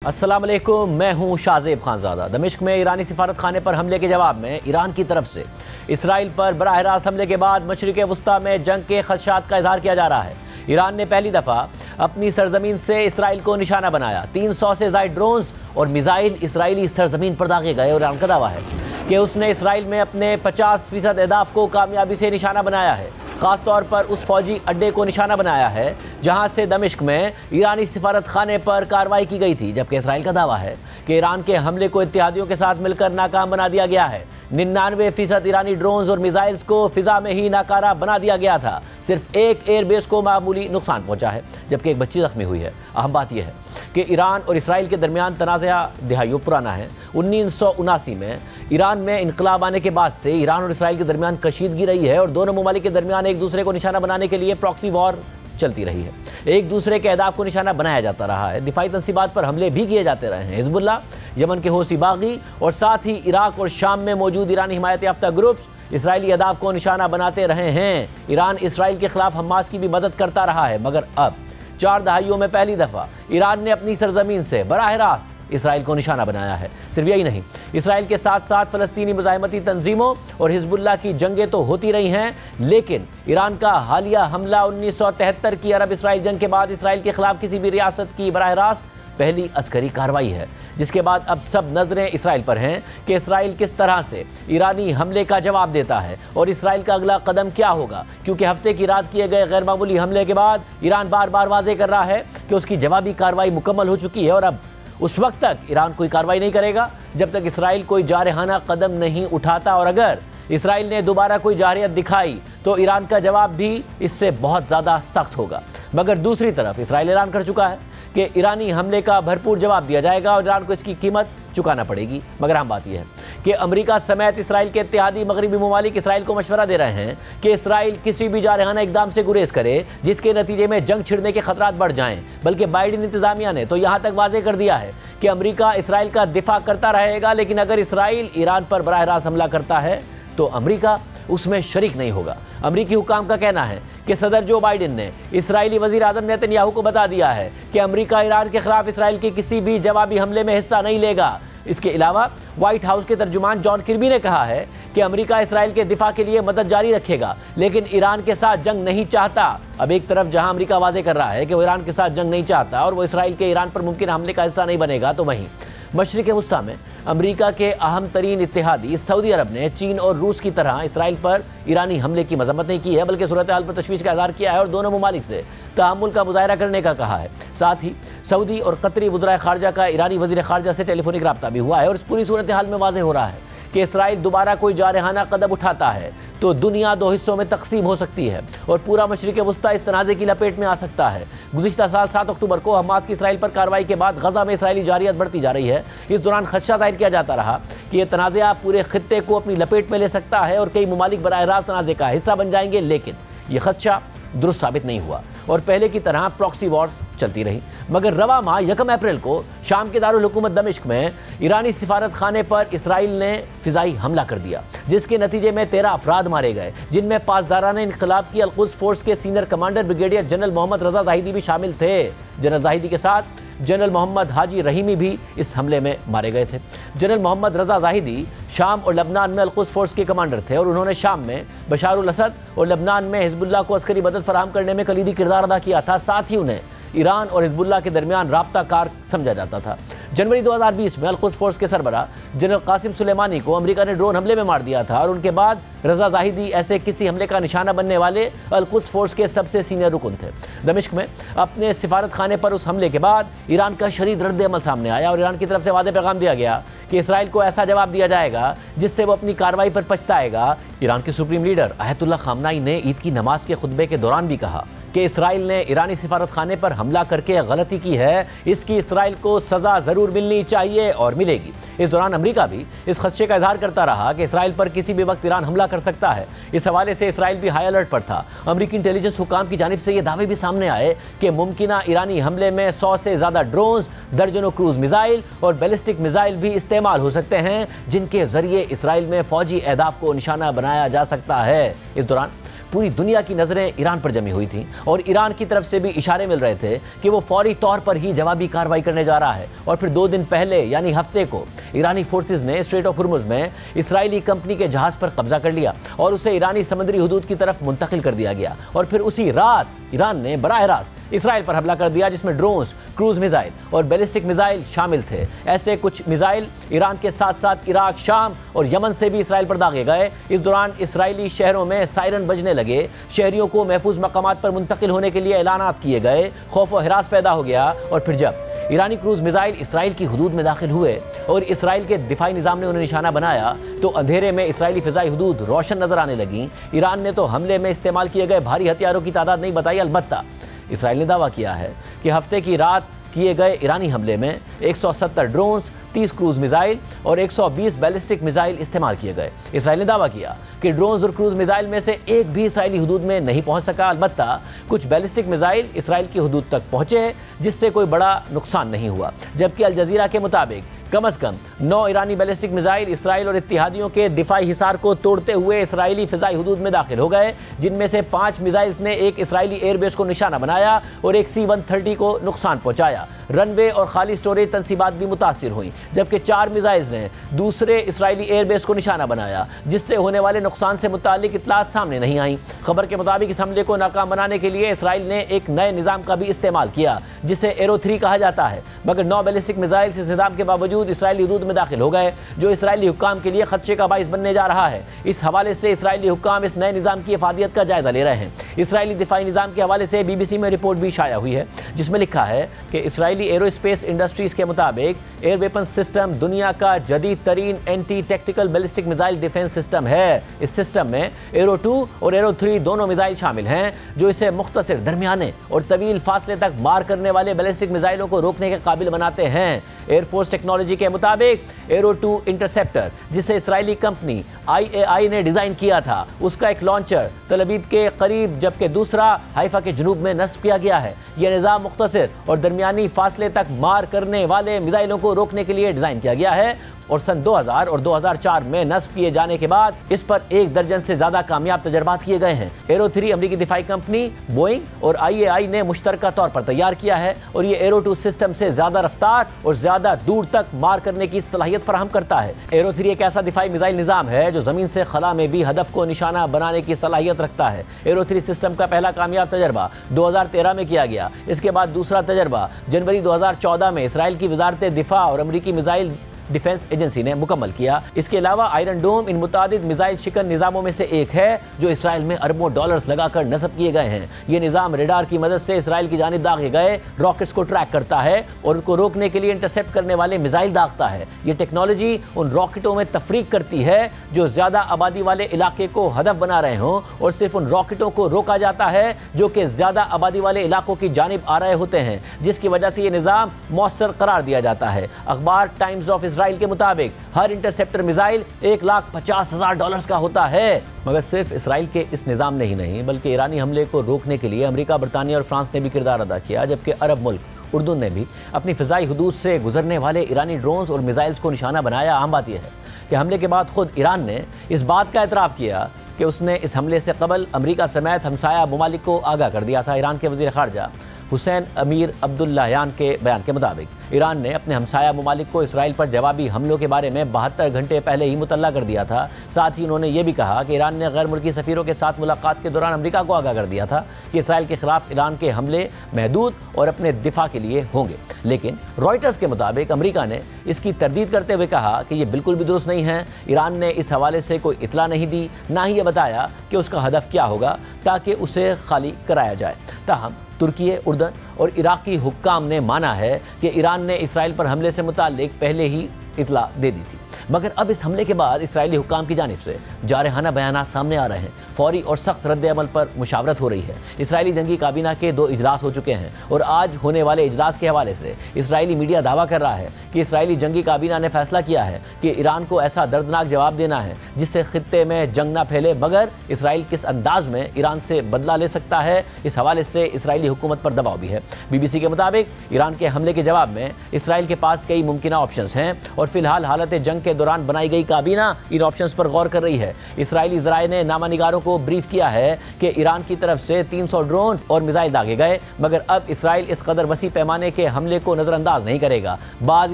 अस्सलाम वालेकुम, मैं हूं शाज़ेब खानज़ादा। दमिश्क में ईरानी सिफारत खाने पर हमले के जवाब में ईरान की तरफ से इसराइल पर बराह रास्त हमले के बाद मशरिक़ वस्ता में जंग के खदशात का इजहार किया जा रहा है। ईरान ने पहली दफ़ा अपनी सरजमीन से इसराइल को निशाना बनाया। 300 से ज़ायद ड्रोन्स और मिसाइल इसराइली सरजमीन पर दागे गए और ईरान का दावा है कि उसने इसराइल में अपने 50% अहदाफ को कामयाबी से निशाना बनाया है। ख़ास तौर पर उस फौजी अड्डे को निशाना बनाया है जहां से दमिश्क में ईरानी सिफारत खाने पर कार्रवाई की गई थी, जबकि इसराइल का दावा है कि ईरान के हमले को इत्तेहादियों के साथ मिलकर नाकाम बना दिया गया है। 99% ईरानी ड्रोन्स और मिसाइल्स को फिजा में ही नाकारा बना दिया गया था। सिर्फ एक एयरबेस को मामूली नुकसान पहुंचा है, जबकि एक बच्ची जख्मी हुई है। अहम बात यह है कि ईरान और इसराइल के दरमियान तनाज़ा दिहाइयों पुराना है। 1979 में ईरान में इनकलाब आने के बाद से ईरान और इसराइल के दरमियान कशीदगी रही है और दोनों ममालिक के दरमियान एक दूसरे को निशाना बनाने के लिए प्रॉक्सी वॉर चलती रही है। एक दूसरे के अहदाफ को निशाना बनाया जाता रहा है। दिफाई तंसीबात पर हमले भी किए जाते रहे हैं। हिजबुल्लाह, यमन के हौसी बागी और साथ ही इराक और शाम में मौजूद ईरानी हिमायत याफ्ता ग्रुप्स इसराइली अहदाफ को निशाना बनाते रहे हैं। ईरान इसराइल के खिलाफ हमास की भी मदद करता रहा है, मगर अब 4 दहाइयों में पहली दफ़ा ईरान ने अपनी सरजमीन से बराह रास्त इसराइल को निशाना बनाया है। सिर्फ यही नहीं, इसराइल के साथ साथ फ़लस्तीनी मुज़ाहिमती तंजीमों और हिजबुल्लाह की जंगें तो होती रही हैं, लेकिन ईरान का हालिया हमला 1973 की अरब इसराइल जंग के बाद इसराइल के खिलाफ किसी भी रियासत की बराह रास्त पहली अस्करी कार्रवाई है, जिसके बाद अब सब नजरें इसराइल पर हैं कि इसराइल किस तरह से ईरानी हमले का जवाब देता है और इसराइल का अगला कदम क्या होगा। क्योंकि हफ्ते की रात किए गए गैर मामूली हमले के बाद ईरान बार बार वाज़ेह कर रहा है कि उसकी जवाबी कार्रवाई मुकम्मल हो चुकी है और अब उस वक्त तक ईरान कोई कार्रवाई नहीं करेगा जब तक इसराइल कोई जारहाना कदम नहीं उठाता। और अगर इसराइल ने दोबारा कोई जारहियत दिखाई तो ईरान का जवाब भी इससे बहुत ज़्यादा सख्त होगा। मगर दूसरी तरफ इसराइल ऐलान कर चुका है कि ईरानी हमले का भरपूर जवाब दिया जाएगा और ईरान को इसकी कीमत चुकाना पड़ेगी। मगर हम बात यह है कि अमेरिका समेत इसराइल के इत्तेहादी मगरबी ममालिक इसराइल को मशवरा दे रहे हैं कि इसराइल किसी भी जारहाना इकदाम से गुरेज करे जिसके नतीजे में जंग छिड़ने के खतरात बढ़ जाएं। बल्कि बाइडेन इंतजामिया ने तो यहाँ तक वाज़ेह कर दिया है कि अमेरिका इसराइल का दिफा करता रहेगा, लेकिन अगर इसराइल ईरान पर बराह रास्त हमला करता है तो अमेरिका उसमें शरीक नहीं होगा। अमरीकी हुकाम का कहना है कि सदर जो बाइडेन ने इसराइली वज़ीर आज़म नेतन्याहू को बता दिया है कि अमेरिका ईरान के खिलाफ इसराइल के किसी भी जवाबी हमले में हिस्सा नहीं लेगा। इसके अलावा व्हाइट हाउस के तर्जुमान जॉन किर्बी ने कहा है कि अमेरिका इसराइल के दिफा के लिए मदद जारी रखेगा, लेकिन ईरान के साथ जंग नहीं चाहता। अब एक तरफ जहां अमेरिका वाज़ेह कर रहा है कि वो ईरान के साथ जंग नहीं चाहता और वो इसराइल के ईरान पर मुमकिन हमले का हिस्सा नहीं बनेगा, तो वहीं मशरिक़ वस्ता में अमेरिका के अहम तरीन इत्तेहादी सऊदी अरब ने चीन और रूस की तरह इसराइल पर ईरानी हमले की मजम्मत नहीं की है, बल्कि सूरत हाल पर तशवीश का इज़हार किया है और दोनों ममालिक से तहम्मुल का मुज़ाहरा करने का कहा है। साथ ही सऊदी और कतरी वज़ीर ख़ारजा का ईरानी वज़ीर ख़ारजा से टेलीफोनिक रब्ता भी हुआ है और इस पूरी सूरत हाल में वाज़ेह हो रहा है कि इसराइल दोबारा कोई जारहाना कदम उठाता है तो दुनिया 2 हिस्सों में तकसीम हो सकती है और पूरा मशरिक़ वस्ता इस तनाज़े की लपेट में आ सकता है। गुज़िश्ता साल 7 अक्टूबर को हमास की इसराइल पर कार्रवाई के बाद गज़ा में इसराइली जारहियत बढ़ती जा रही है। इस दौरान खदशा जाहिर किया जाता रहा कि यह तनाज़ा पूरे खित्ते को अपनी लपेट में ले सकता है और कई ममालिक बराह रास्त तनाज़े का हिस्सा बन जाएंगे, लेकिन यह खदशा दुरुस्त साबित नहीं हुआ और पहले की तरह प्रॉक्सी वॉर चलती रही। मगर रवा माह 1 अप्रैल को शाम के दारुल हुकूमत दमिश्क में ईरानी सिफारत खाने पर इसराइल ने फ़िज़ाई हमला कर दिया, जिसके नतीजे में 13 अफराद मारे गए, जिनमें पासदारान इनकलाब की अल-कुद्स फोर्स के senior commander brigadier general Mohammad Reza Zahedi भी शामिल थे। जनरल ज़ाहिदी के साथ जनरल मोहम्मद हाजी रहीमी भी इस हमले में मारे गए थे। जनरल मोहम्मद रज़ा ज़ाहिदी शाम और लबनान में अल-कुद्स फोर्स के कमांडर थे और उन्होंने शाम में बशारुल असद और लबनान में हिजबुल्लाह को अस्करी मदद फराहम करने में कलीदी किरदार अदा किया था। साथ ही उन्हें ईरान और हिजबुल्लाह के दरमियान राब्ता कार समझा जाता था। जनवरी 2020 में अल-कुद्स फोर्स के सरबरा जनरल कासिम सुलेमानी को अमेरिका ने ड्रोन हमले में मार दिया था और उनके बाद रज़ा ज़ाहिदी ऐसे किसी हमले का निशाना बनने वाले अल-कुद्स फोर्स के सबसे सीनियर रुकन थे। दमिश्क में अपने सिफारत खाने पर उस हमले के बाद ईरान का शदीद रद्द अमल सामने आया और ईरान की तरफ से वादे पैगाम दिया गया कि इसराइल को ऐसा जवाब दिया जाएगा जिससे वो अपनी कार्रवाई पर पछताएगा। ईरान के सुप्रीम लीडर अयतुल्लाह खामनाई ने ईद की नमाज के खुतबे के दौरान भी कहा कि इसराइल ने ईरानी सिफारत खाने पर हमला करके गलती की है, इसकी इसराइल को सज़ा ज़रूर मिलनी चाहिए और मिलेगी। इस दौरान अमेरिका भी इस खदशे का इजहार करता रहा कि इसराइल पर किसी भी वक्त ईरान हमला कर सकता है। इस हवाले से इसराइल भी हाई अलर्ट पर था। अमेरिकी इंटेलिजेंस हुकाम की जानिब से ये दावे भी सामने आए कि मुमकिना ईरानी हमले में 100 से ज़्यादा ड्रोन्स, दर्जनों क्रूज मिसाइल और बैलिस्टिक मिसाइल भी इस्तेमाल हो सकते हैं, जिनके जरिए इसराइल में फौजी अहदाफ को निशाना बनाया जा सकता है। इस दौरान पूरी दुनिया की नज़रें ईरान पर जमी हुई थीं और ईरान की तरफ से भी इशारे मिल रहे थे कि वो फौरी तौर पर ही जवाबी कार्रवाई करने जा रहा है। और फिर 2 दिन पहले यानी हफ्ते को ईरानी फोर्सेज ने स्ट्रेट ऑफ हुर्मुज़ में इसराइली कंपनी के जहाज़ पर कब्जा कर लिया और उसे ईरानी समुद्री हुदूद की तरफ मुंतकिल कर दिया गया। और फिर उसी रात ईरान ने बराह रास्त इसराइल पर हमला कर दिया, जिसमें ड्रोन्स, क्रूज मिसाइल और बैलिस्टिक मिसाइल शामिल थे। ऐसे कुछ मिसाइल ईरान के साथ साथ इराक, शाम और यमन से भी इसराइल पर दागे गए। इस दौरान इसराइली शहरों में सायरन बजने लगे, शहरियों को महफूज मकामात पर मुंतकिल होने के लिए ऐलानात किए गए, खौफ व हिरास पैदा हो गया। और फिर जब ईरानी क्रूज मिसाइल इसराइल की हुदूद में दाखिल हुए और इसराइल के दिफाई निज़ाम ने उन्हें निशाना बनाया तो अंधेरे में इसराइली फ़िज़ाई हुदूद रोशन नजर आने लगी। ईरान ने तो हमले में इस्तेमाल किए गए भारी हथियारों की तादाद नहीं बताई, अलबत्ता इसराइल ने दावा किया है कि हफ्ते की रात किए गए ईरानी हमले में 170 ड्रोन्स, 30 क्रूज मिसाइल और 120 बैलिस्टिक मिसाइल इस्तेमाल किए गए। इसराइल ने दावा किया कि ड्रोन्स और क्रूज मिसाइल में से एक भी इसराइली हुदूद में नहीं पहुंच सका, अलबत्ता कुछ बैलिस्टिक मिसाइल इसराइल की हुदूद तक पहुंचे जिससे कोई बड़ा नुकसान नहीं हुआ। जबकि अल जज़ीरा के मुताबिक कम से कम 9 ईरानी बैलिस्टिक मिसाइल इसराइल और इत्तिहादियों के दिफाई हिसार को तोड़ते हुए इसराइली फ़िज़ाई हुदूद में दाखिल हो गए, जिनमें से 5 मिसाइल्स ने एक इसराइली एयरबेस को निशाना बनाया और एक C-130 को नुकसान पहुंचाया। रनवे और खाली स्टोरेज तंसीबात भी मुतासिर हुई, जबकि 4 मिसाइल्स ने दूसरे इसराइली एयरबेस को निशाना बनाया, जिससे होने वाले नुकसान से मुतालिक इत्तलात सामने नहीं आई। खबर के मुताबिक इस हमले को नाकाम बनाने के लिए इसराइल ने एक नए निज़ाम का भी इस्तेमाल किया, जिसे एरो 3 कहा जाता है। मगर 9 बैलिस्टिक मिसाइल्स इस निज़ाम के बावजूद इसराइली हुदूद में दाखिल हो गए, जो इसराइली हुक्काम के लिए खदशे का बाइस बनने जा रहा है। इस हवाले से इसराइली हुक्काम इस नए निज़ाम की इफादियत का जायजा ले रहे हैं। इसराइली दिफाई निज़ाम के हवाले से BBC में रिपोर्ट भी शाया हुई है, जिसमें लिखा है कि इसराइली एरोस्पेस इंडस्ट्रीज के मुताबिक एयर वेपन सिस्टम दुनिया का जदीद तरीन anti tactical ballistic missile defence system है। इस सिस्टम में एरो 2 और एरो 3 दोनों मिसाइल शामिल हैं, जो इसे मुख्तसर, दरमियाने और तवील फासले तक मार करने वाले बैलिस्टिक मिसाइलों को रोकने के काबिल बनाते हैं। एयरफोर्स टेक्नोलॉजी के मुताबिक एरो 2 इंटरसेप्टर, जिसे इसराइली कंपनी IAI ने डिज़ाइन किया था, उसका एक लॉन्चर तल अवीव के करीब जबकि दूसरा हाइफा के जुनूब में नस्ब किया गया है। यह निज़ाम मुख्तसर और दरमियानी फासले तक मार करने वाले मिसाइलों को रोकने के लिए डिज़ाइन किया गया है और सन 2000 और 2004 में नस्ब किए जाने के बाद इस पर 1 दर्जन से ज़्यादा कामयाब तजर्बात किए गए हैं। एरो 3 अमरीकी दिफाई कंपनी बोइंग और IAI ने मुश्तरका तौर पर तैयार किया है और ये एरो 2 सिस्टम से ज़्यादा रफ्तार और ज़्यादा दूर तक मार करने की सलाहियत फराहम करता है। एरो 3 एक ऐसा दिफाई मिसाइल निज़ाम है जो ज़मीन से खला में भी हदफ को निशाना बनाने की सलाहियत रखता है। एरो 3 सिस्टम का पहला कामयाब तजर्बा 2013 में किया गया। इसके बाद दूसरा तजर्बा जनवरी 2014 में इसराइल की वजारत दिफा और अमरीकी मिसाइल डिफेंस एजेंसी ने मुकम्मल किया। इसके अलावा आयरन डोम इन मुतादिद मिसाइल शिकन निज़ामों में से एक है, जो इसराइल में अरबों डॉलर्स लगाकर नस्ब किए गए हैं। ये निज़ाम रेडार की मदद से इसराइल की जानिब दागे गए रॉकेट्स को ट्रैक करता है और उनको रोकने के लिए इंटरसेप्ट करने वाले मिसाइल दागता है। ये टेक्नोलॉजी उन रॉकेटों में तफरीक करती है जो ज़्यादा आबादी वाले इलाके को हदफ बना रहे हों और सिर्फ उन रॉकेटों को रोका जाता है जो कि ज़्यादा आबादी वाले इलाकों की जानिब आ रहे होते हैं, जिसकी वजह से ये निज़ाम मौसर करार दिया जाता है। अखबार टाइम्स ऑफ इसराइल के मुताबिक हर इंटरसेप्टर मिसाइल $1,50,000 का होता है। मगर सिर्फ इसराइल के इस निज़ाम ने ही नहीं बल्कि ईरानी हमले को रोकने के लिए अमेरिका, बरतानिया और फ्रांस ने भी किरदार अदा किया, जबकि अरब मुल्क उर्दून ने भी अपनी फ़िज़ाई हुदूद से गुजरने वाले ईरानी ड्रोन्स और मिसाइल्स को निशाना बनाया। अहम बात यह है कि हमले के बाद खुद ईरान ने इस बात का एतराफ़ किया कि उसने इस हमले से कबल अमेरिका समेत हमसाया ममालिक को आगाह कर दिया था। ईरान के वज़ीर ख़ारजा हुसैन अमीर अब्दुल्लाहियान के बयान के मुताबिक ईरान ने अपने हमसाया ममालिक को इसराइल पर जवाबी हमलों के बारे में 72 घंटे पहले ही मुतल्ला कर दिया था। साथ ही उन्होंने ये भी कहा कि ईरान ने गैर मुल्की सफ़ीरों के साथ मुलाकात के दौरान अमेरिका को आगाह कर दिया था कि इसराइल के खिलाफ ईरान के हमले महदूद और अपने दिफा के लिए होंगे। लेकिन रॉयटर्स के मुताबिक अमेरिका ने इसकी तरदीद करते हुए कहा कि ये बिल्कुल भी दुरुस्त नहीं है। ईरान ने इस हवाले से कोई इतला नहीं दी, ना ही ये बताया कि उसका हदफ क्या होगा ताकि उसे खाली कराया जाए। ताहम तुर्की, उर्दन और इराकी हुक्काम ने माना है कि ईरान ने इसराइल पर हमले से मुताल्लिक पहले ही इतला दे दी थी। मगर अब इस हमले के बाद इसराइली हुक्काम की जानिब से जारहाना बयानात सामने आ रहे हैं। फौरी और सख्त रद्द अमल पर मुशावरत हो रही है। इसराइली जंगी काबीना के 2 इजलास हो चुके हैं और आज होने वाले इजलास के हवाले से इसराइली मीडिया दावा कर रहा है कि कि इसराइली जंगी काबीना ने फैसला किया है कि ईरान को ऐसा दर्दनाक जवाब देना है जिससे खित्ते में जंग ना फैले, मगर इसराइल किस अंदाज में ईरान से बदला ले सकता है, इस हवाले से इसराइली हुकूमत पर दबाव भी है। BBC के मुताबिक ईरान के हमले के जवाब में इसराइल के पास कई मुमकिन ऑप्शंस हैं और फिलहाल हालत जंग के दौरान बनाई गई काबीना इन ऑप्शंस पर गौर कर रही है। इसराइली ज़राए ने नामानिगारों को ब्रीफ किया है कि ईरान की तरफ से 300 ड्रोन और मिसाइल दागे गए, मगर अब इसराइल इस कदर वसी पैमाने के हमले को नज़रअंदाज नहीं करेगा। बाज़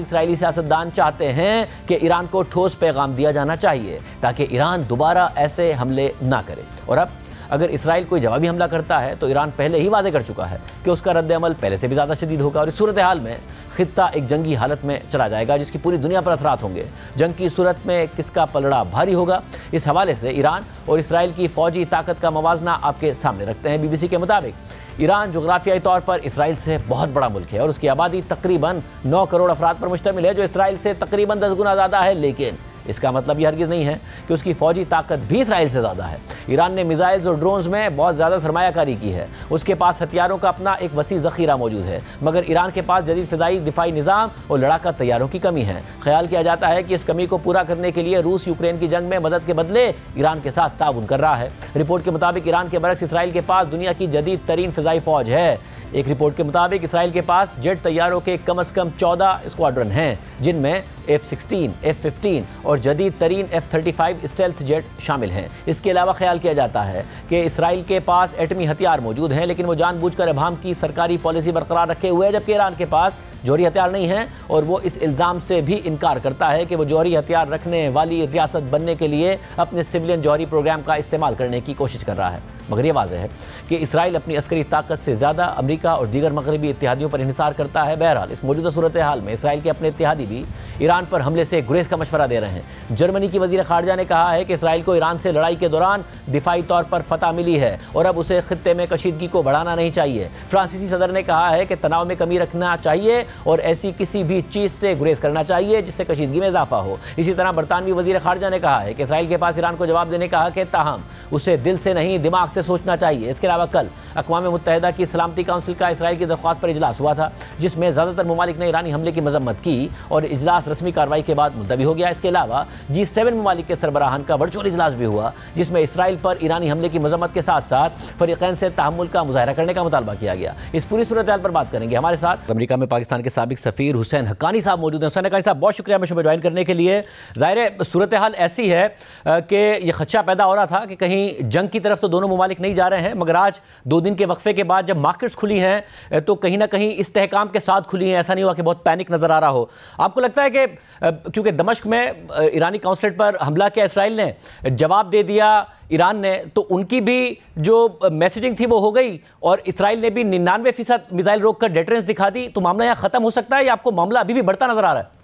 इसराइली सियासतदान चाहते हैं कि ईरान को ठोस पैगाम दिया जाना चाहिए ताकि ईरान दोबारा ऐसे हमले ना करे। और अब अगर इसराइल कोई जवाबी हमला करता है तो ईरान पहले ही वादे कर चुका है कि उसका रद्द-ए-अमल पहले से भी ज़्यादा शदीद होगा और इस सूरत हाल में खित्ता एक जंगी हालत में चला जाएगा जिसकी पूरी दुनिया पर असरात होंगे। जंग की सूरत में किसका पलड़ा भारी होगा, इस हवाले से ईरान और इसराइल की फौजी ताकत का मवाजना आपके सामने रखते हैं। BBC के मुताबिक ईरान जोग्राफियाई तौर पर इसराइल से बहुत बड़ा मुल्क है और उसकी आबादी तकरीबन 9 करोड़ अफराद पर मुश्तमिल है, जो इसराइल से तकरीबन 10 गुना ज़्यादा है, लेकिन इसका मतलब यह हरगिज़ नहीं है कि उसकी फौजी ताकत भी इसराइल से ज़्यादा है। ईरान ने मिसाइल्स और ड्रोन्स में बहुत ज़्यादा सरमायाकारी की है, उसके पास हथियारों का अपना एक वसी ज़ख़ीरा मौजूद है, मगर ईरान के पास जदीद फ़िज़ाई दिफाई निज़ाम और लड़ाका तैयारों की कमी है। ख्याल किया जाता है कि इस कमी को पूरा करने के लिए रूस यूक्रेन की जंग में मदद के बदले ईरान के साथ ताउन कर रहा है। रिपोर्ट के मुताबिक ईरान के बरक्स इसराइल के पास दुनिया की जदीद तरीन फ़िज़ाई फ़ौज है। एक रिपोर्ट के मुताबिक इसराइल के पास जेट तैयारों के कम से कम 14 स्क्वाड्रन हैं, जिनमें F-16, F-15 और जदीद तरीन F-35 स्टेल्थ जेट शामिल हैं। इसके अलावा ख्याल किया जाता है कि इसराइल के पास एटमी हथियार मौजूद हैं, लेकिन वो जानबूझकर अभाम की सरकारी पॉलिसी बरकरार रखे हुए है, जबकि ईरान के पास जौहरी हथियार नहीं है और वो इस इल्ज़ाम से भी इनकार करता है कि वो जौहरी हथियार रखने वाली रियासत बनने के लिए अपने सिविलियन जौहरी प्रोग्राम का इस्तेमाल करने की कोशिश कर रहा है। मगर ये वाज़ेह है कि इसराइल अपनी अस्करी ताकत से ज़्यादा अमरीका और दीगर मगरबी इत्तेहादियों पर इंहिसार करता है। बहरहाल इस मौजूदा सूरत हाल में इसराइल के अपने इत्तेहादी भी ईरान पर हमले से गुरेज का मशवरा दे रहे हैं। जर्मनी की वज़ीर ख़ारजा ने कहा है कि इसराइल को ईरान से लड़ाई के दौरान दिफाई तौर पर फतह मिली है और अब उसे खित्ते में कशीदगी को बढ़ाना नहीं चाहिए। फ्रांसीसी सदर ने कहा है कि तनाव में कमी रखना चाहिए और ऐसी किसी भी चीज़ से गुरेज करना चाहिए जिससे कशीदगी में इजाफा हो। इसी तरह बरतानवी वज़ीर ख़ारजा ने कहा है कि इसराइल के पास ईरान को जवाब देने का हक है, ताहम उसे दिल से नहीं दिमाग से सोचना चाहिए। इसके अलावा कल अक़वाम मुत्तहिदा की सलामती काउंसिल का इसराइल की दरख्वास्त पर इजलास हुआ था, जिसमें ज़्यादातर ममालिक ने ईरानी हमले की मजम्मत की और इजलास रस्मी कार्रवाई के बाद मुलतवी हो गया। इसके अलावा G7 ममालिक के सरबराहान का वर्चुअल इजलास भी हुआ, जिसमें इसराइल पर ईरानी हमले की मजम्मत के साथ साथ फरीक़ैन से तहम्मुल का मुज़ाहरा करने का मुतालबा किया गया। इस पूरी सूरत हाल पर बात करेंगे। हमारे साथ अमेरिका में पाकिस्तान के साबिक सफ़ीर हुसैन हक्कानी साहब मौजूद हैं। हुसैन हक्कानी साहब, बहुत शुक्रिया हमें ज्वाइन करने के लिए। ज़ाहिर सूरत हाल ऐसी है कि ये खदशा पैदा हो रहा था कि कहीं जंग की तरफ तो दोनों ममालिक नहीं जा रहे हैं, मगर आज 2 दिन के वक्फे के बाद जब मार्केट्स खुली हैं तो कहीं ना कहीं इस्तेहकाम के साथ खुली हैं, ऐसा नहीं हुआ कि बहुत पैनिक नज़र आ रहा हो। आपको लगता है कि क्योंकि दमिश्क में ईरानी काउंसलेट पर हमला किया इसराइल ने, जवाब दे दिया ईरान ने, तो उनकी भी जो मैसेजिंग थी वो हो गई और इसराइल ने भी 99% मिसाइल रोककर डेटरेंस दिखा दी, तो मामला यहाँ ख़त्म हो सकता है या आपको मामला अभी भी बढ़ता नजर आ रहा है?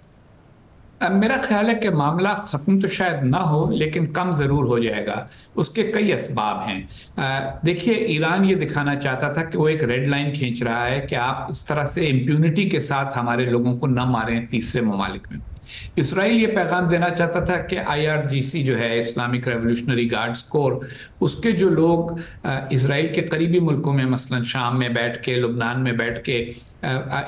मेरा ख्याल है कि मामला ख़त्म तो शायद ना हो, लेकिन कम ज़रूर हो जाएगा। उसके कई असबाब हैं। देखिए, ईरान ये दिखाना चाहता था कि वो एक रेड लाइन खींच रहा है कि आप इस तरह से इम्प्यूनिटी के साथ हमारे लोगों को न मारें तीसरे ममालिक में। इसराइल ये पैगाम देना चाहता था कि IRGC जो है, इस्लामिक रेवोल्यूशनरी गार्ड्स कोर, उसके जो लोग इसराइल के करीबी मुल्कों में मसलन शाम में बैठ के, लुबनान में बैठ के,